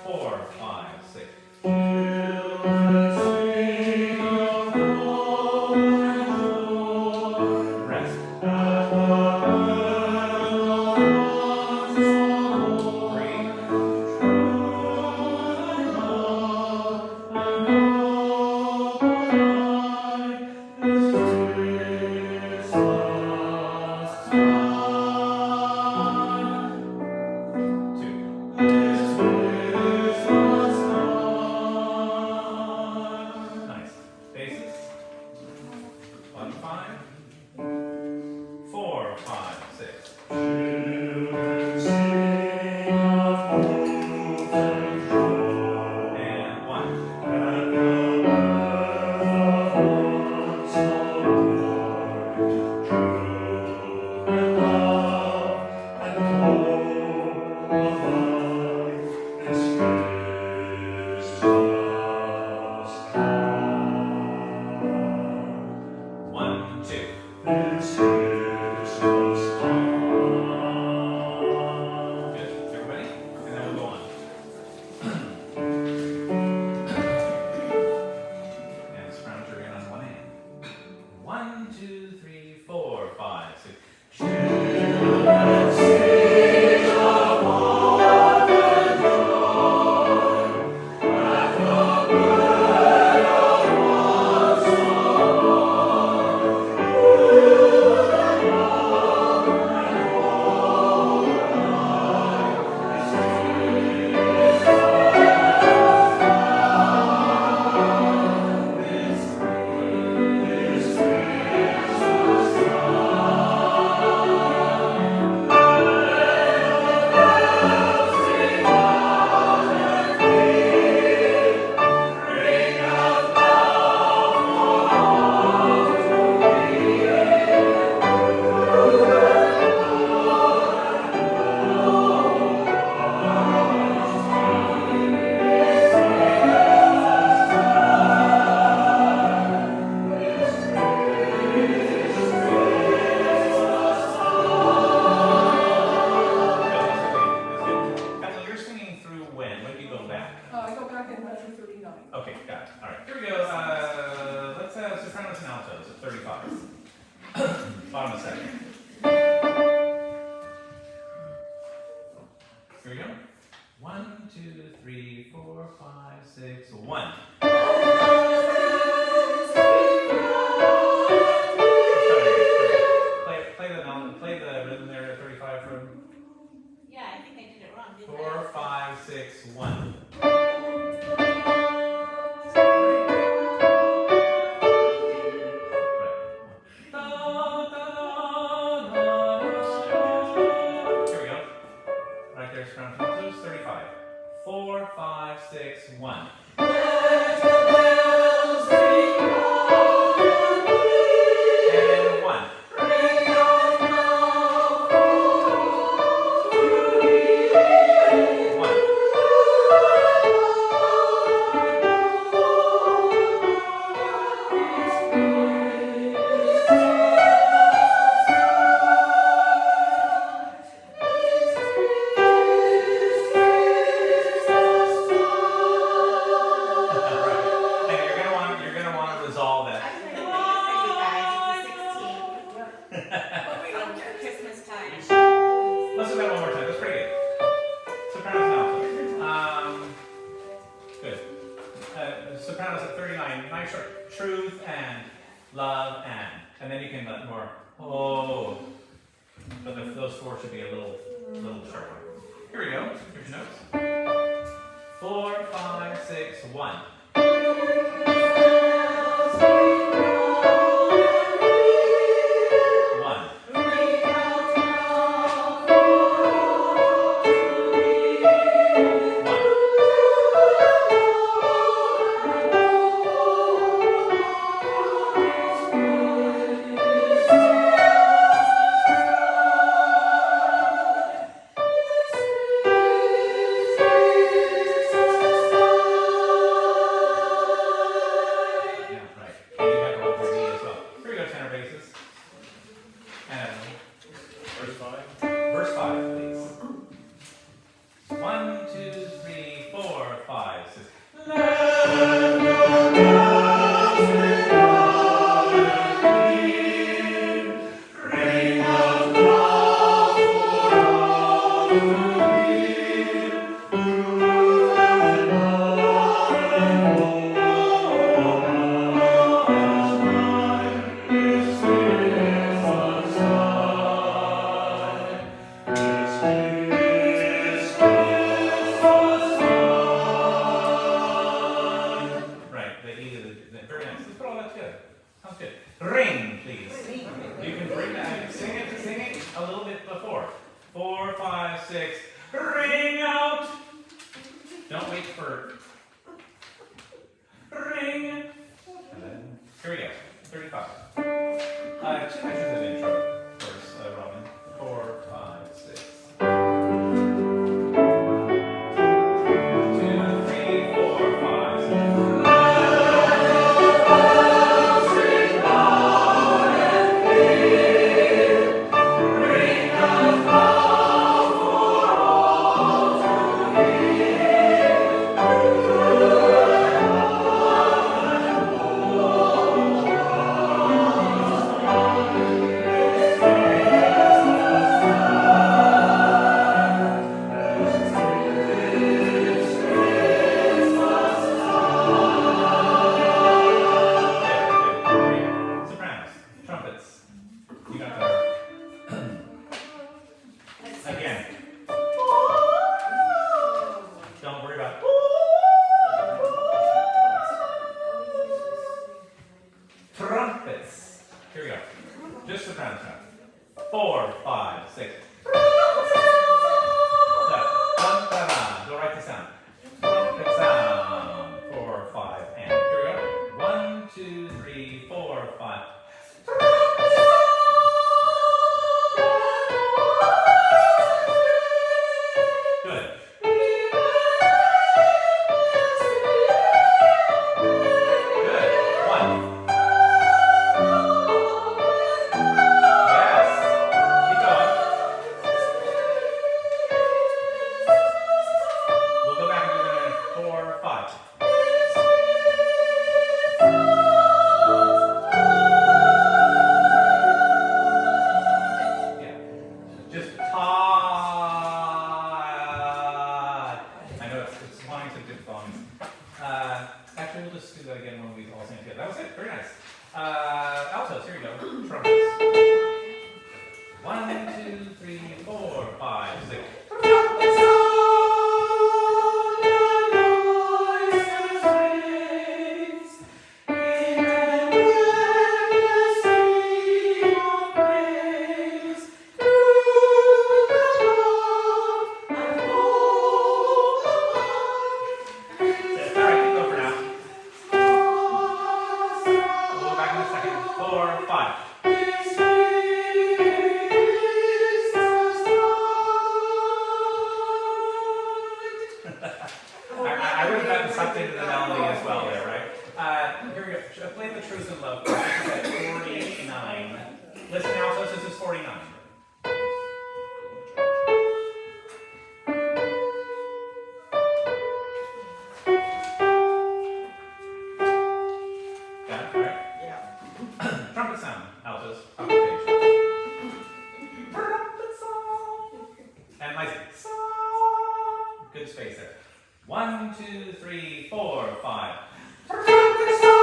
4, 5, 6. Rest. 2. Nice. Bases. Bottom 5. 4, 5, 6. And 1. One, two. Good. Everybody? And then we'll go on. And scrounge her in on one hand. 1, 2, 3, 4, 5, 6. You're singing through when? When do you go back? I go back in measure 39. Okay, got it. All right, here we go. Let's have sopranos and altos at 35. Bottom of 2nd. Here we go. 1, 2, 3, 4, 5, 6, 1. Play the rhythm there at 35 from Yeah, I think I did it wrong, didn't I? 4, 5, 6, 1. Here we go. Right there, scrounge altos, 35. 4, love, and then you can let more, oh, but those four should be a little sharper. Here we go, here's your notes. 4, 5, 6, 1. Verse 5. Verse 5, please. 1, 2, 3, 4, 5, 6. Right, the E to the very nice. Let's put all that together. Sounds good. Ring, please. You can bring that. Sing it a little bit before. 4, 5, 6. Ring out. Don't wait for ring. And then, here we go. 35. 2 measures of intro first, Robin. 4, 5, 6. 2, 3, 4, 5, 6. Sopranos, trumpets. You got that. Again. Don't worry about. Trumpets. Here we go. Just soprano sound. 4, 5, 6. Go right to sound. Trumpet sound. 4, 5, and here we go. 1, 2, 3, 4, 5. Good. Good. 1. Yes. Keep going. We'll go back and do that in 4, 5. Yeah. Just I know it's wanting to do volumes. Actually, we'll just do that again when we all sing together. That was it. Very nice. Altos. Here we go. Trumpets. 1, 2, 3, 4, 5, 6. I would have gotten sucked into the melody as well there, right? Here we go. Play the Truth and Love. This is at 49. Listen, Altos, this is 49. Got it, right? Yeah. Trumpet sound, Altos, top of the page. Trumpet sound. And my song. Good space there. 1, 2, 3, 4, 5. Trumpet sound.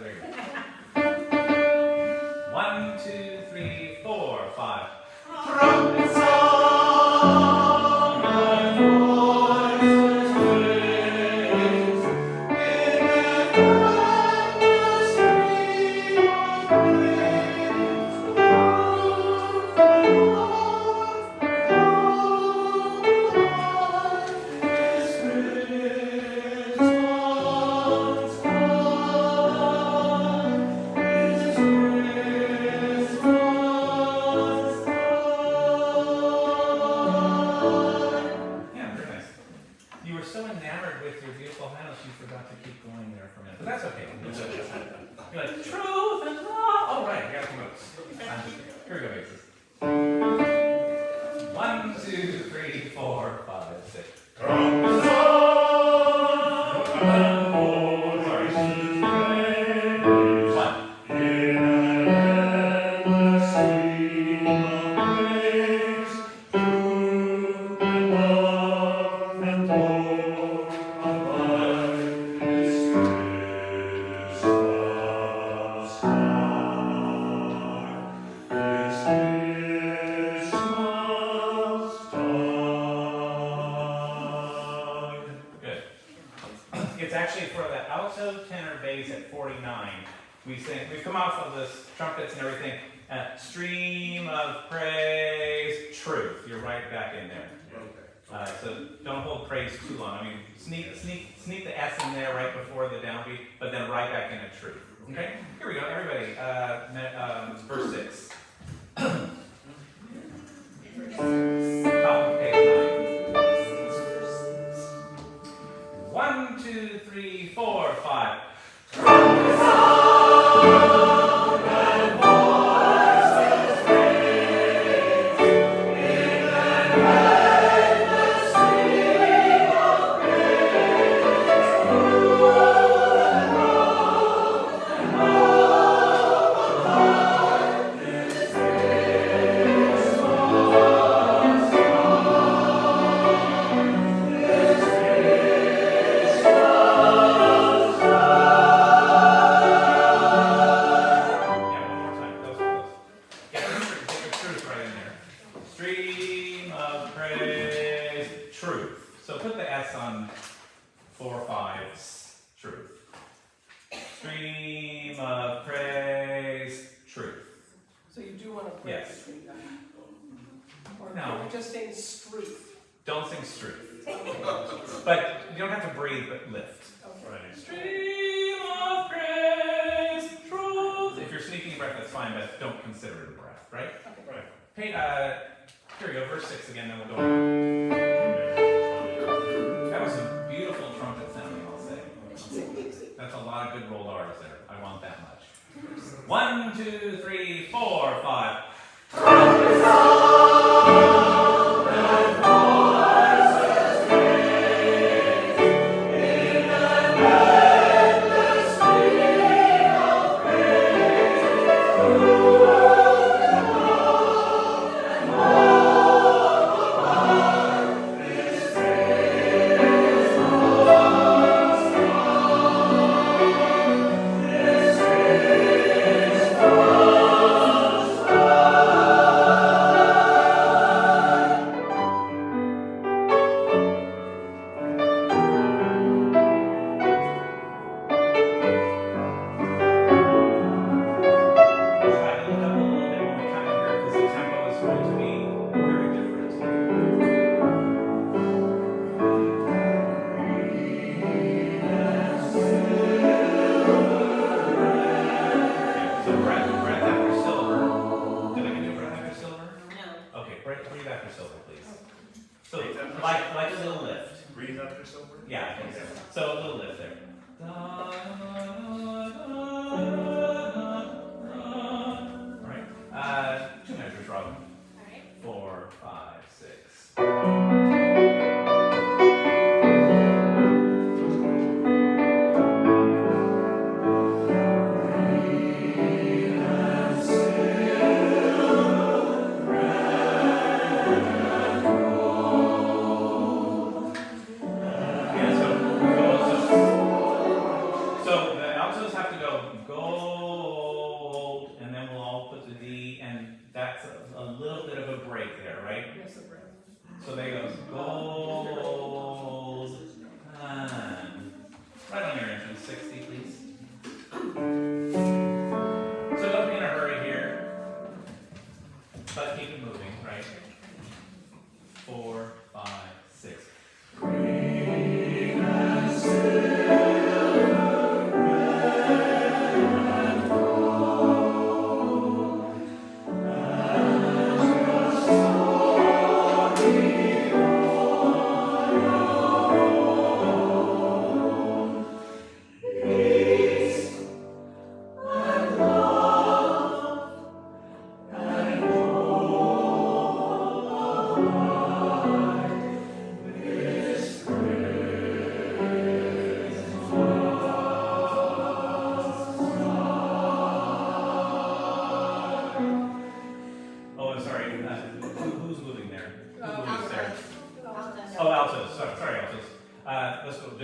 there you go. 1, 2, 3, 4, 5. Trumpet sound and voices raised in an endless stream of praise. Through the Lord, His Christmas time, His Christmas Yeah, very nice. You were so enamored with your beautiful house, you forgot to keep going there for a minute. But that's okay. You're like, truth and love. Oh, right, I got some notes. Here we go, basis. 1, 2, 3, 4, 5, 6. Trumpet sound and voices raised 1. in an endless stream of praise. Truth and love and hope abide. This Christmas time, this Christmas time. Good. It's actually for the alto, tenor, bass at 49. We come off of the trumpets and everything. Stream of praise, truth. You're right back in there. So don't hold praise too long. I mean, sneak the S in there right before the downbeat, but then right back into truth. Okay? Here we go, everybody. Verse 6. Top of page 9. 1, 2, 3, 4, 5. Trumpet sound and voices raised in an endless stream of praise. Through the Lord and hope abide. This Christmas time, this Christmas Yeah, one more time. Close. Get the truth right in there. Stream of praise, truth. So put the S on 4, 5, truth. Stream of praise, truth. So you do want to break Yes. between them? Or No. are we just saying struth? Don't sing truth. But you don't have to breathe, but lift. Okay. Stream of praise, truth. If you're sneaking a breath, that's fine, but don't consider it a breath, right? Right. Hey, here we go, verse 6 again, then we'll go on. That was some beautiful trumpet sounding, I'll say. That's a lot of good rolled R's there. I want that much. 1, 2, 3, 4, 5. Trumpet sound and voices raised in an endless stream of praise. Through the Lord and hope abide. This Christmas time, this Christmas time.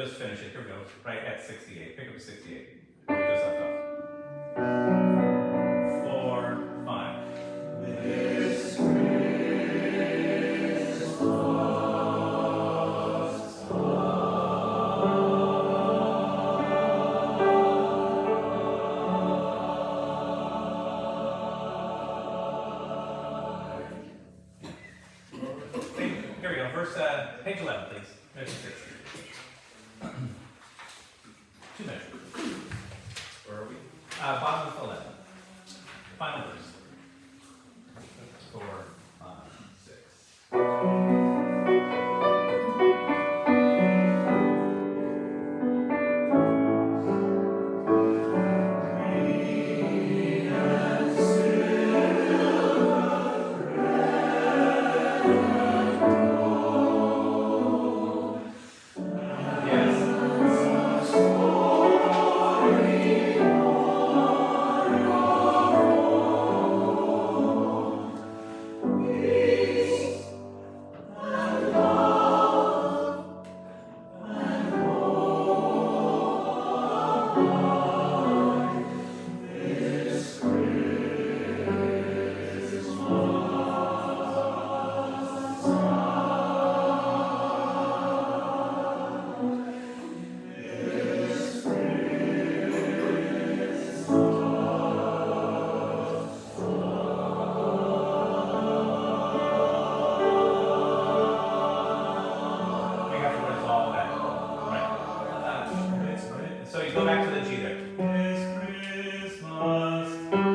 just finish it. Here we go. Right at 68. Pick up 68. We just left off. 4, 5. Here we go. Verse, page 11, please. Measure 6. 2 measures. Where are we? Bottom of 11. Final verse. 4, 5, 6. So you go back to the G there. This Christmas time.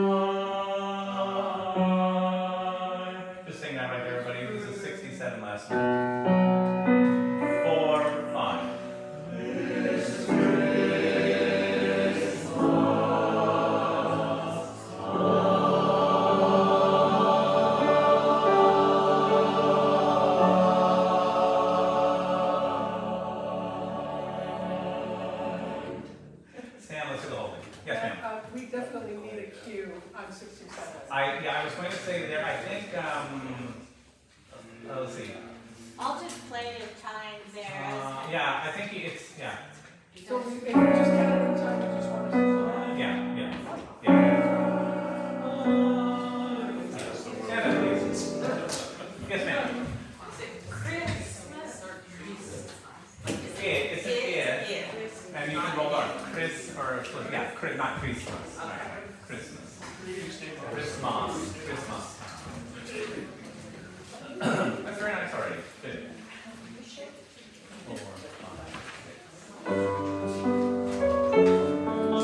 Just sing that right there, everybody. This is 67 last night. 4, 5. Sam, let's do the whole thing. Yes, ma'am. We definitely need a cue on 67. I was going to say there, I think, let's see. I'll just play a time there. Yeah, I think it's, yeah. So if you just count it in time, you just want to. Yeah. Stand up, please. Yes, ma'am. It's an and you can roll on Chris or yeah, not Christmas. Christmas. Christmas. That's very nice already. Good. 4, 5, 6. Sopranos.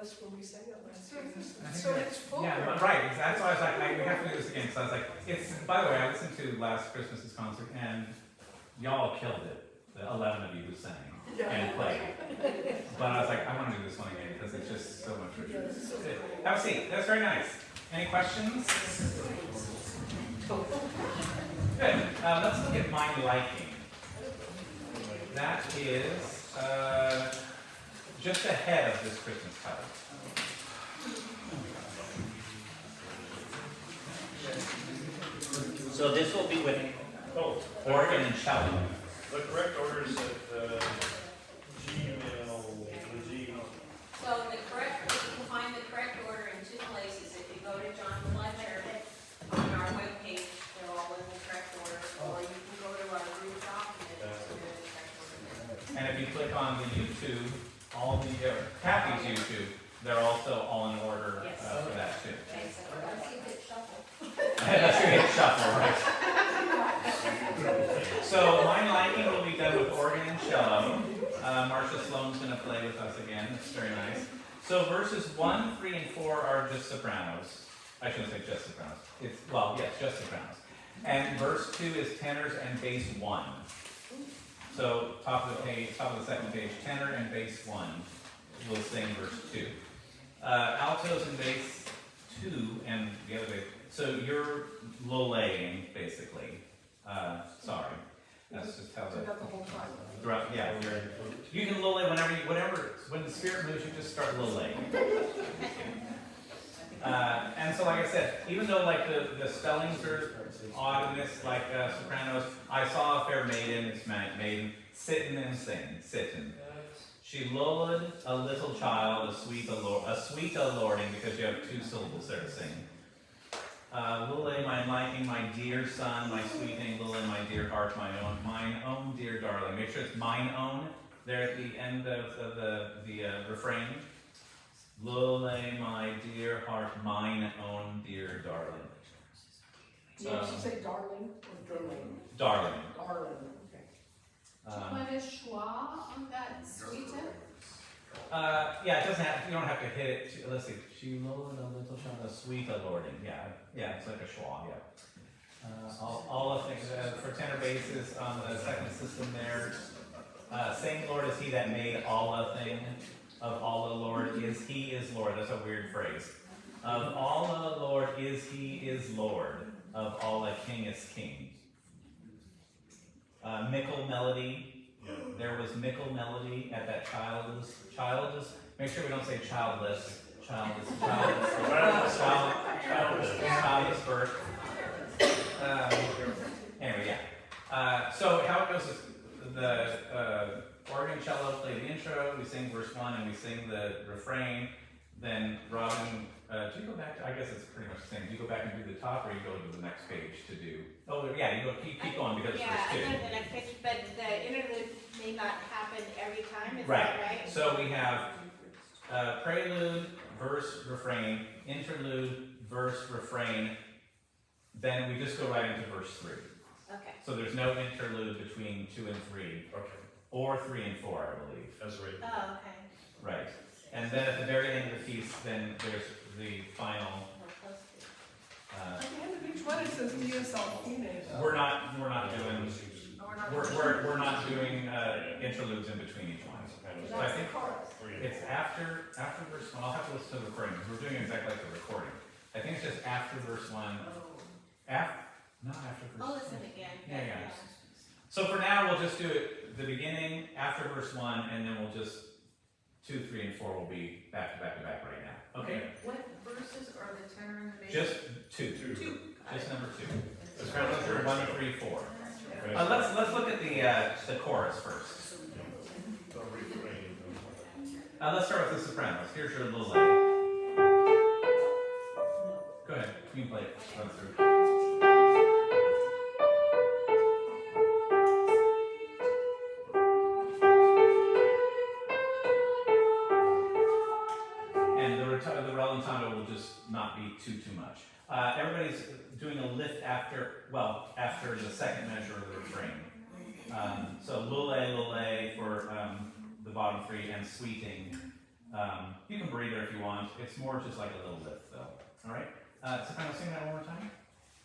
us when we sang it last year. I think So that- it's full. Yeah, but right, that's why I was like, we have to do this again, so I was like, it's, by the way, I listened to last Christmas's concert, and y'all killed it, the 11 of you who sang and played. But I was like, I want to do this one again, because it's just so much richer. Good. Have a seat, that's very nice. Any questions? Good, let's look at my liking. That is, just ahead of this Christmas card. So this will be with Oh, Organ and cello. the correct order is at Gmail, the Gmail. So the correct, you can find the correct order in two places. If you go to John Fletcher on our webpage, they're all in the correct order, or you can go to our group document, and they're in the correct order. And if you click on the YouTube, all the, Kathy's YouTube, they're also all in order for that too. Okay, so let's see if it shuffles. That's gonna hit shuffle, right? So my liking will be done with organ and cello. Marcia Sloan's gonna play with us again, that's very nice. So verses 1, 3, and 4 are just sopranos. I shouldn't say just sopranos. It's, well, yes, just sopranos. And verse 2 is tenors and bass 1. So top of the page, top of the second page, tenor and bass 1 will sing verse 2. Altos and bass 2 and the other bass. So you're low-laying, basically. Sorry. That's just how So not the whole time. throughout, yeah, you can low-lay whenever you, whatever, when the spirit moves, you just start low-laying. And so like I said, even though like the spellings are odd in this, like sopranos, I saw a fair maiden, it's maiden, sitten and sing, sitten. She lulled a little child, a sweet a-lording, because you have two syllables there to sing. Lulle, my liking, my dear son, my sweeting, Lulle, my dear heart, mine own dear darling. Make sure it's mine own there at the end of the refrain. Lulle, my dear heart, mine own dear darling. Did you say darling or darling? Darling. Darling, okay. Do you want a schwa on that sweeter? Yeah, it doesn't have, you don't have to hit it. Let's see. She lulled a little child, a sweet a-lording. Yeah, it's like a schwa, yeah. All of things, for tenor basses on the second system there. Same Lord is he that made all a thing. Of all the Lord is he is Lord. That's a weird phrase. Of all the Lord is he is Lord. Of all a king is king. Mickle melody. There was mickle melody at that childless. Make sure we don't say childless birth. Anyway, yeah. So how it goes is the organ cello play the intro, we sing verse 1 and we sing the refrain. Then Robin, do you go back to, I guess it's pretty much the same. Do you go back and do the top or you go to the next page to do? Oh yeah, you go keep going because it's Yeah, verse 2. I know the next page, but the interlude may not happen every time, is Right. that right? So we have prelude, verse, refrain, interlude, verse, refrain. Then we just go right into verse 3. Okay. So there's no interlude between 2 and 3, Okay, or 3 and 4, I believe. that's right. Oh, okay. Right. And then at the very end of the piece, then there's the final. We're close to. At the end of each one, it says Dios al fine. We're not doing. Oh, We're not doing interludes in between each one. So I That's the think chorus. it's after verse 1. I'll have to listen to the recording because we're doing exactly like the recording. I think it's just after verse 1. Not after verse. I'll listen again. Yeah. So for now, we'll just do it the beginning, after verse 1, and then we'll just 2, 3, and 4 will be back to back to back right now. Okay? What verses are the tenor and the bass? Just 2. Two. Just number 2. Let's go through 1, 3, 4. Okay. Let's look at the chorus first. The refrain. Let's start with the sopranos. Here's your little. Go ahead. You can play it. Run through. And the rallentando will just not be too much. Everybody's doing a lift after the second measure of the refrain. So lulle for the bottom 3 and sweeting You can breathe there if you want. It's more just like a little lift, though. All right. Soprano, sing that one more time.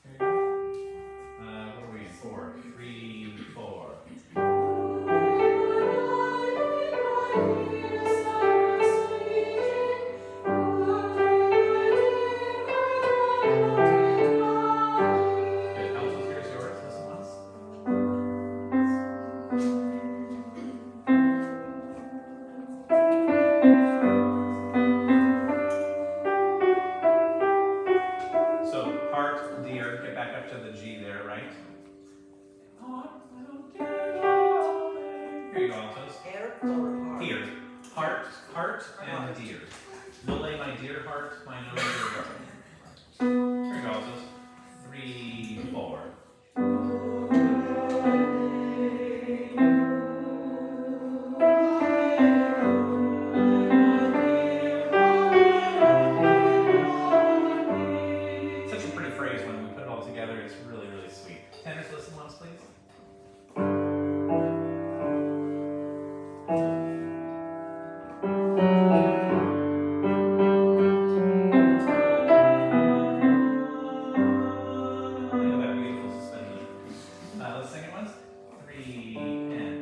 Here you go. What are we in? 4, 3, 4. Good. Altos, here's yours. Listen once. So, heart, dear, get back up to the G there, right? Here you go, altos. Air or heart? Here. Heart, heart, and dear. Lily, my dear heart, my no dear darling. Here you go, altos. 3, 4. Such a pretty phrase when we put it all together. It's really, really sweet. Tenors, listen once, please. Look at that beautiful suspension. Let's sing it once. 3 and.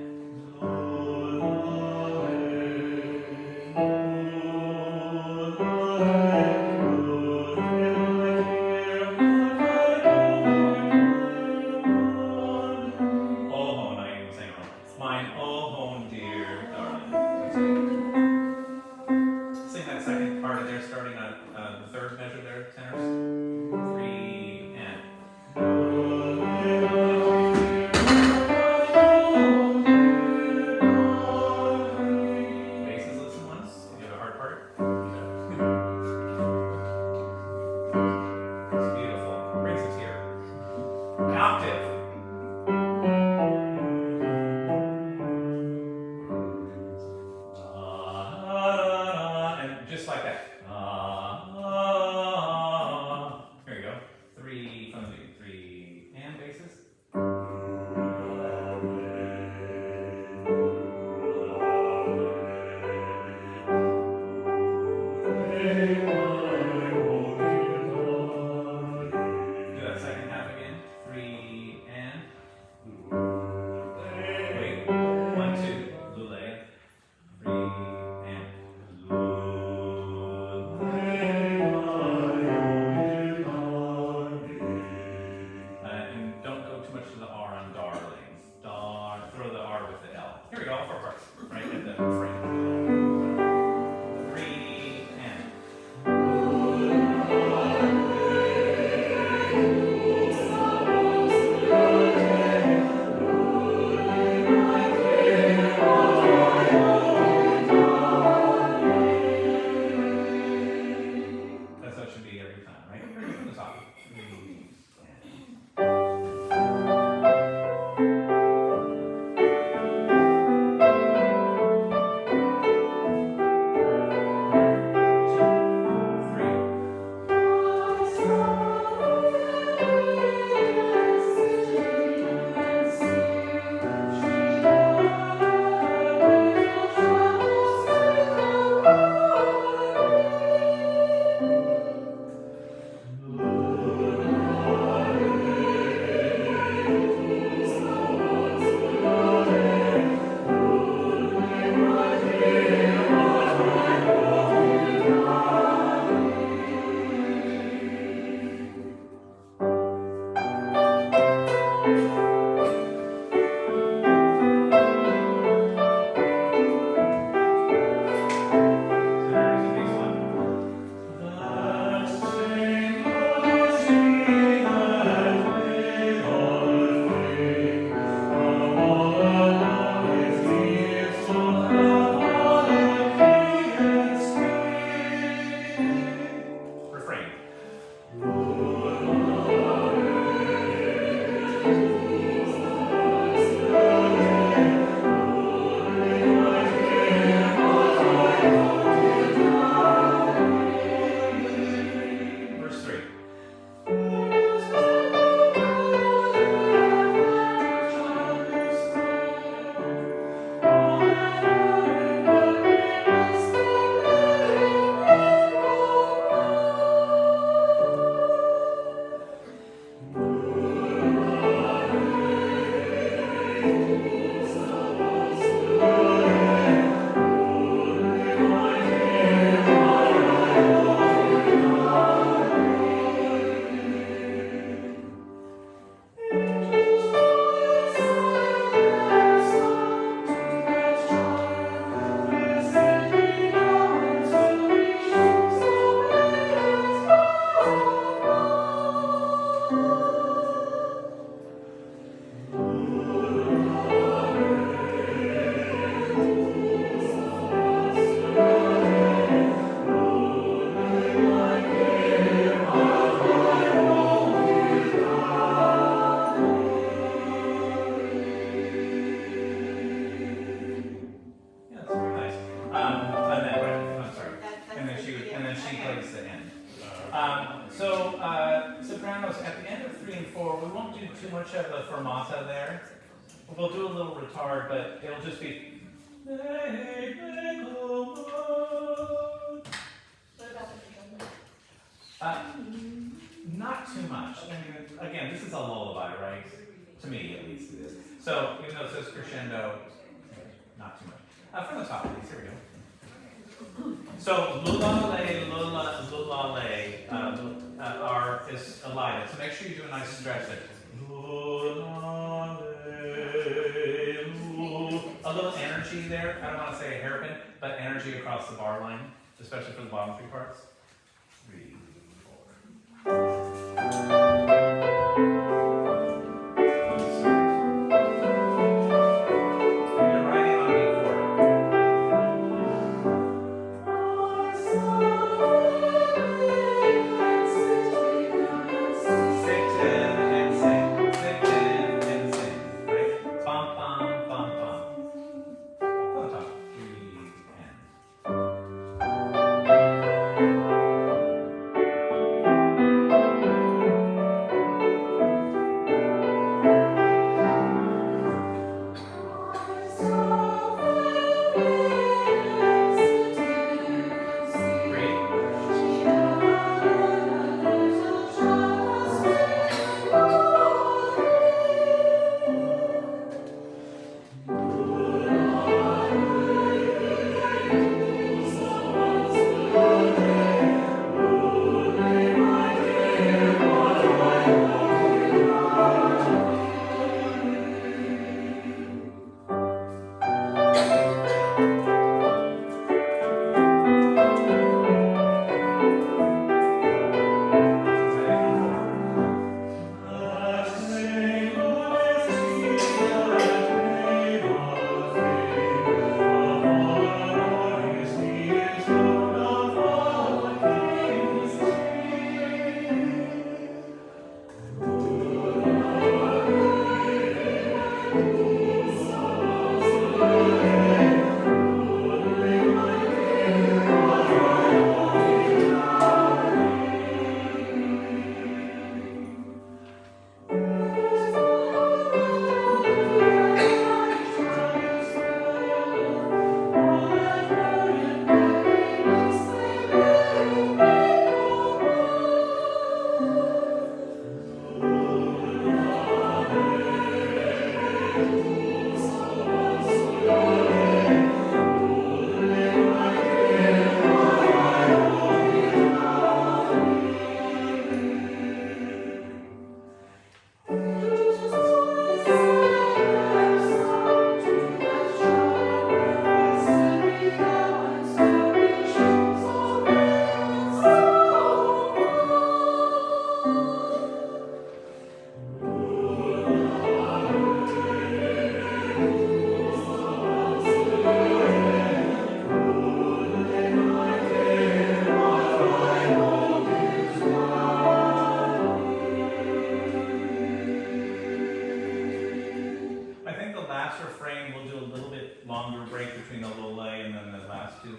Oh, hone, I can sing it wrong. Mine, oh, hone, dear darling. Sing that second part of there, starting on the third measure there, tenors. 3 and. Basses, listen once. You have a hard part. It's beautiful. Brings a tear. Octave. And just like that. Here you go. 3 from the 3 and basses. Do that second half again. 3 and. Wait. 1, 2. Lule. 3 and. And don't go too much to the R on darling. Throw the R with the L. Here we go, 4 parts. Right at the frame. 3 and. That's how it should be every time, right? Here we go, from the top. 3 and. do too much of a fermata there. We'll do a little retard, but it'll just be. What about the Not too much. I mean, again, this is a lullaby, right? To me, at least it is. So, even though it says crescendo, not too much. From the top, please. Here we go. So, lulale, is elided. So make sure you do a nice stretch there. A little energy there. I don't want to say a hairpin, but energy across the bar line, especially for the bottom three parts. 3, 4. You're writing on beat 4. Sit in and sing. Sit in and sing. Right? Bum, bum, bum, bum. On top. 3 and.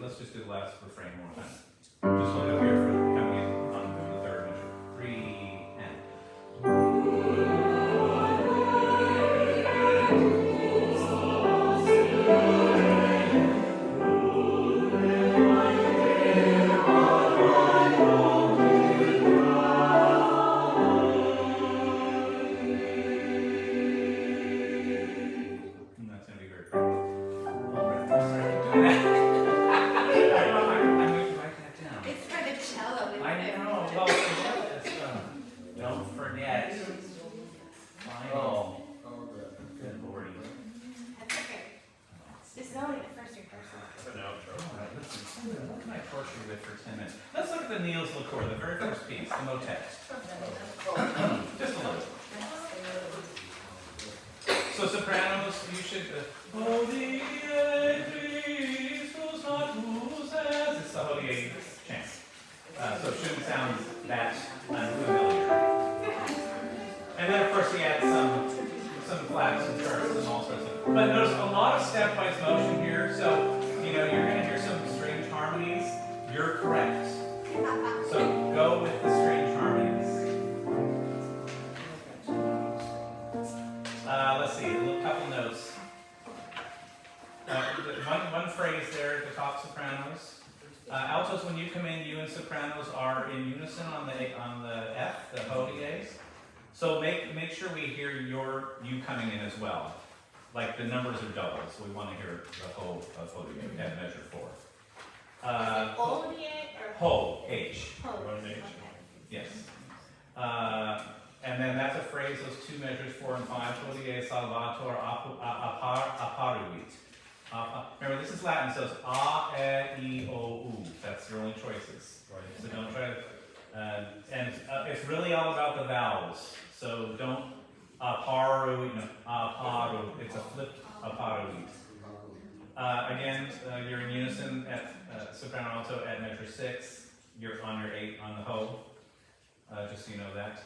Let's just do the last refrain one more time. Just look up here for coming in on the third measure. 3 and. And that's going to be very pretty. All right, we'll start doing that. It's for the cello. I know. Well, don't forget. Final. Good lordy. That's okay. This is only the first rehearsal. That's an outro. All right, listen. What can I torture you with for 10 minutes? Let's look at the Niels Liqueur, the very first piece, the motet. Just a little. So sopranos, you should. Hodie Christus natus est. It's the Hodie chant. So it shouldn't sound that unfamiliar. And then of course we add some flaps and terts and all sorts of. But notice a lot of stepwise motion here. So you know you're going to hear some strange harmonies. You're correct. So go with the strange harmonies. Let's see, a couple notes. One phrase there at the top, sopranos. Altos, when you come in, you and sopranos are in unison on the F, the ho dies. So make sure we hear you coming in as well. Like the numbers are double, so we want to hear the ho of ho dies at measure 4. O D A or Ho, H. ho? One H. Okay. Yes. And then that's a phrase, those two measures, 4 and 5. Hodie salvator apparuit. Remember, this is Latin, so it's a, e, I, o, u. That's your only choices. Right. So don't try to, and it's really all about the vowels. So don't apparuit, no, apparu. It's a flipped apparuit. Again, you're in unison at soprano alto at measure 6. You're on your 8 on the ho. Just so you know that.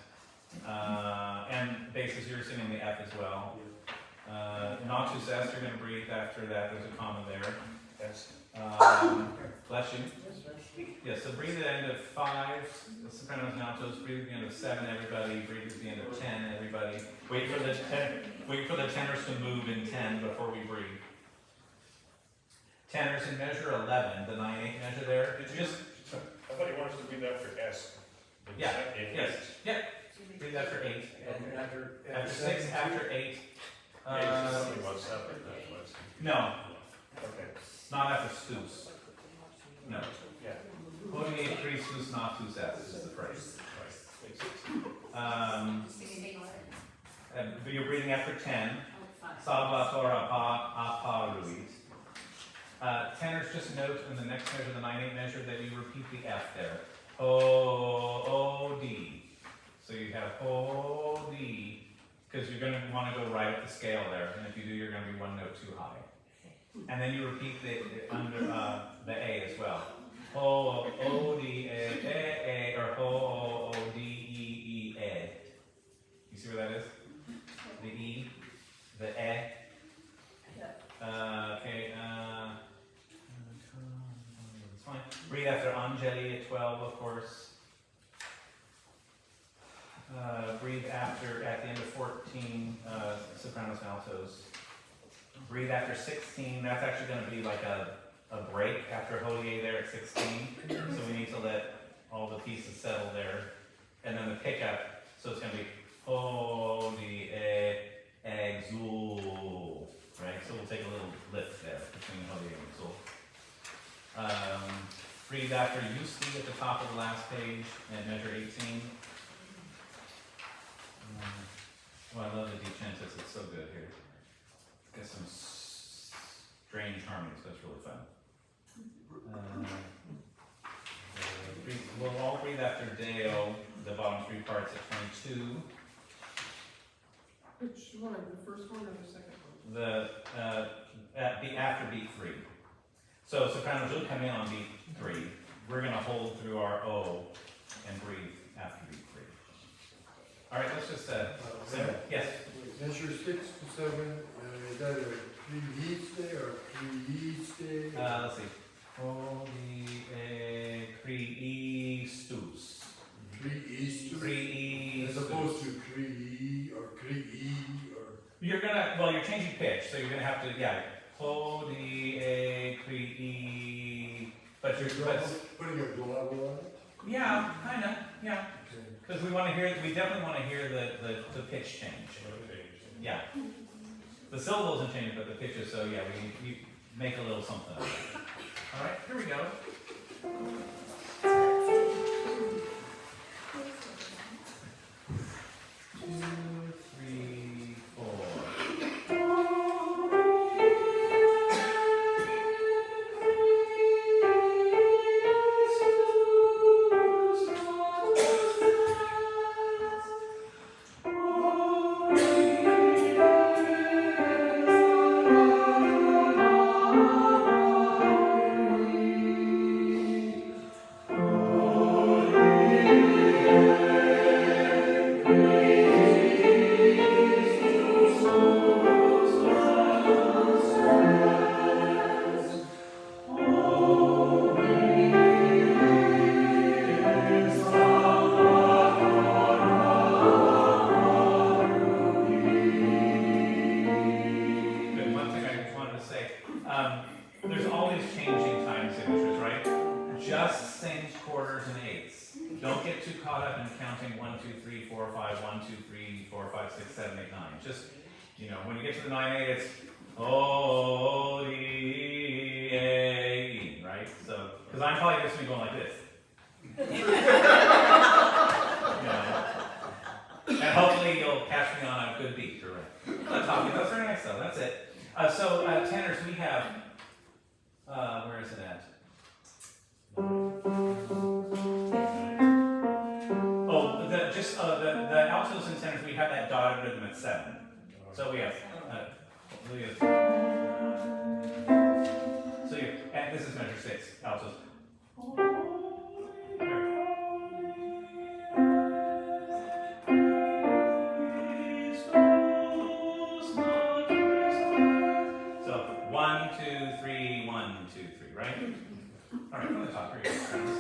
And basses, you're singing the F as well. Noctus S, you're going to breathe after that. There's a comma there. Yes. Bless you. Yeah, so breathe at the end of 5, the sopranos and altos. Breathe at the end of 7, everybody. Breathe at the end of 10, everybody. Wait for the tenors to move in 10 before we breathe. Tenors in measure 11, the 9/8 measure there. It's just, I thought you wanted us to read that for S. Yeah, yes, yeah. Breathe after 8. After 6, after 8. No, Okay. not after stus. No. Yeah. Hodie Christus natus est is the phrase. But you're breathing after 10. Salvator apparuit. Tenors, just note in the next measure, the 9/8 measure, that you repeat the F there. O, D. So you have O, D, because you're going to want to go right up the scale there, and if you do, you're going to be one note too high. And then you repeat under the A as well. O, D, A, or O, D, E, A. You see where that is? The E, the E. Okay, it's fine. Breathe after Angeli at 12, of course. Breathe after, at the end of 14, sopranos and altos. Breathe after 16. That's actually going to be like a break after Hodie there at 16. So we need to let all the pieces settle there. And then the pickup, so it's going to be Hodie, exul. Right? So we'll take a little lift there between Hodie and exul. Breathe after Eusti at the top of the last page at measure 18. Oh, I love the Decentis, it's so good here. Got some strange harmonies, that's really fun. We'll all breathe after Deo, the bottom 3 parts at 22. Which one, the first one or the second one? The after beat 3. So sopranos will come in on beat 3. We're going to hold through our O and breathe after beat 3. All right, let's just yes. Measure 6 to 7. Is that a pre-east or pre-east? Let's see. Hodie Christus. Pre-east. Pre-east. As opposed to pre or pre-e or. You're changing pitch, so you're gonna have to, Hodie Pre-e. But Putting a global on it? yeah, kinda, yeah. Because we definitely want to hear the pitch change. Yeah. The syllable isn't changing, but the pitches, so yeah, we make a little something of it. All right, here we go. 2, 3, 4. 2, 3, 4, 5, 1, 2, 3, 4, 5, 6, 7, 8, 9. Just, you know, when you get to the 9/8, it's O, D, A, E, right? So, because I'm probably just going to be going like this. You know? And hopefully you'll catch me on a good beat, correct? I'm not talking, that's very nice though, that's it. So tenors, we have, where is it at? Oh, the altos and tenors, we have that dotted rhythm at 7. So we have, and this is measure 6, altos. So 1, 2, 3, 1, 2, 3, right? All right, from the top, here you go, friends.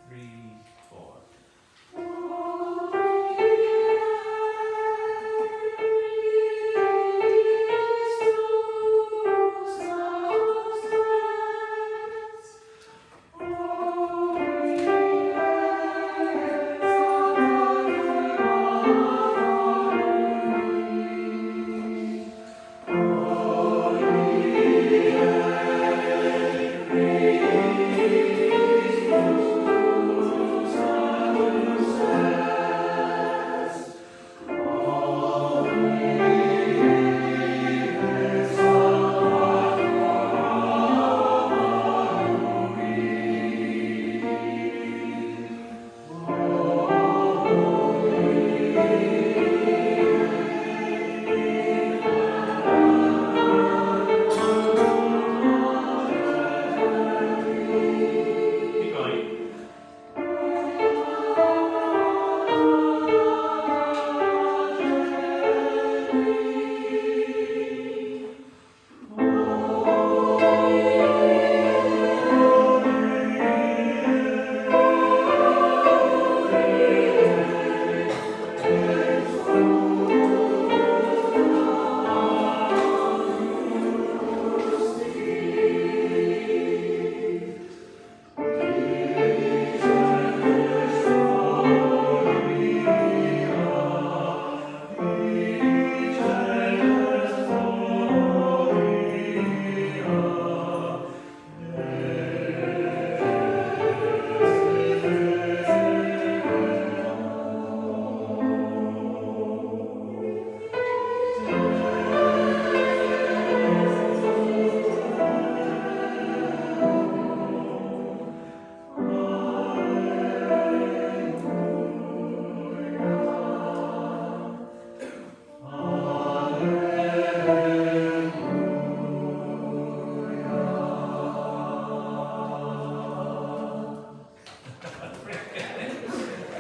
3, 4. Keep going.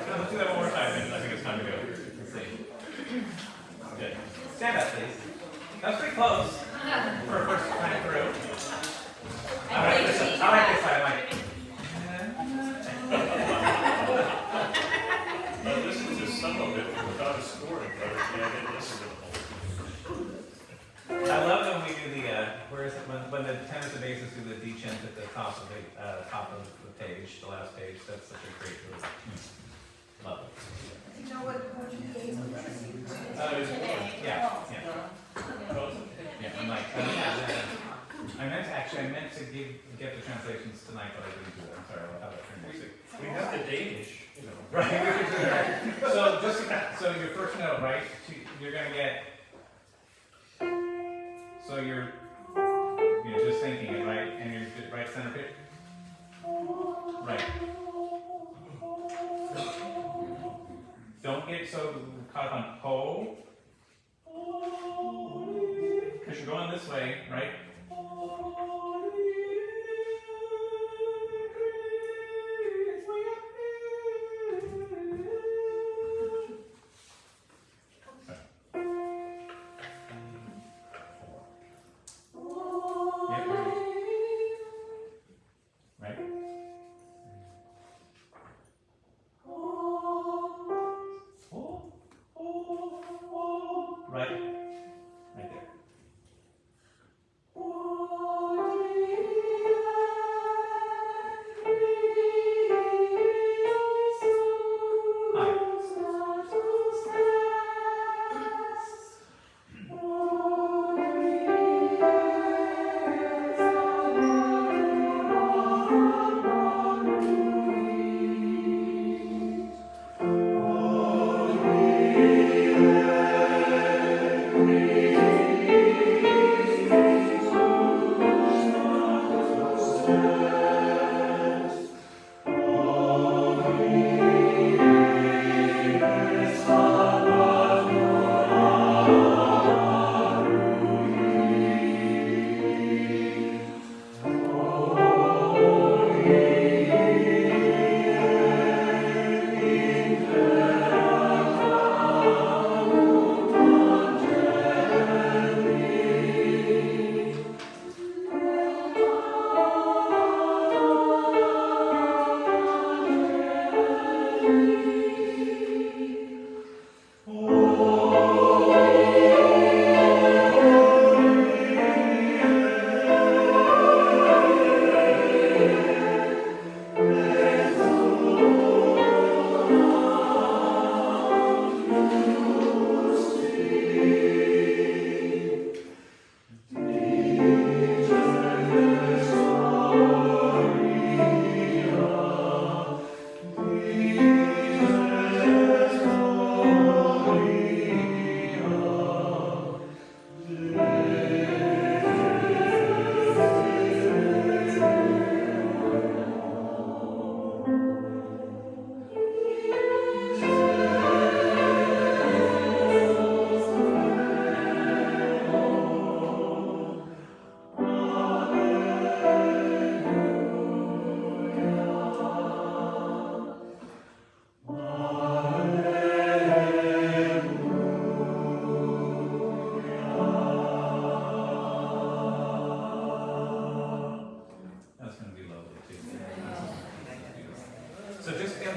Let's do that one more time, and I think it's time to go. Let's see. Good. Stand up, please. That was pretty close for a first time through. I like this side. I like. I listened to some of it without a scoring, but yeah, I didn't listen to the whole. I love when we do the, where is it, when the tenors and basses do the decent at the top of the page, the last page. That's such a great move. Love it. You know what you gave me? Yeah. Yeah, I'm like, I meant to get the translations tonight, but I didn't do that. I'm sorry, I'll have that for next week. We have the Danish, you know. Right. So your first note, right? You're gonna get. So you're just thinking it, right? And you're right center pitch. Right. Don't get so caught up on ho. Because you're going this way, right? Right there.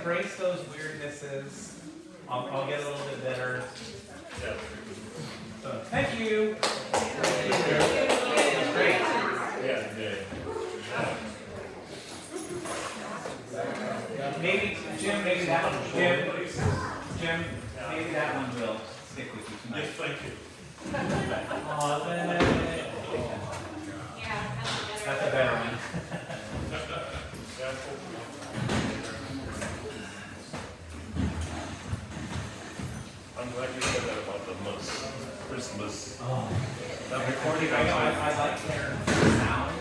embrace those weirdnesses. I'll get a little bit better. Yeah. So, thank you. Great. Yeah. Maybe, Jim, maybe that one, Jim, maybe that one will stick with you tonight. Yes, thank you. Yeah, That's a better one. I'm glad you said that about the Christmas. Oh. That recording, I know, I like their sound,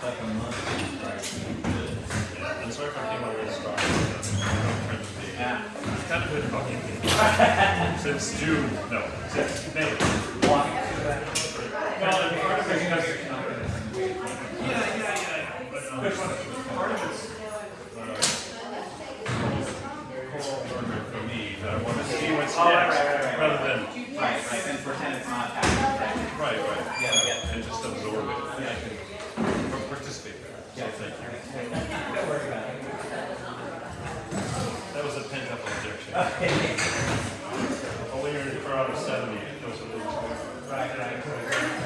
but the most is like good. Yeah, I'm sorry if I came out really strong. Yeah. It's kind of been talking since June, no, since May. Walking through that. Well, and part of it is because, Yeah. but part of it's choral burger for me, that I want to see what's Oh, next, right. rather than, Right, and pretend it's not happening. right, Yeah. and just absorb it. Yeah. Participate. So Yeah. thank you. Don't worry about it. That was a pent-up objection. Okay. Only you're in a crowd of 70, those are the Right.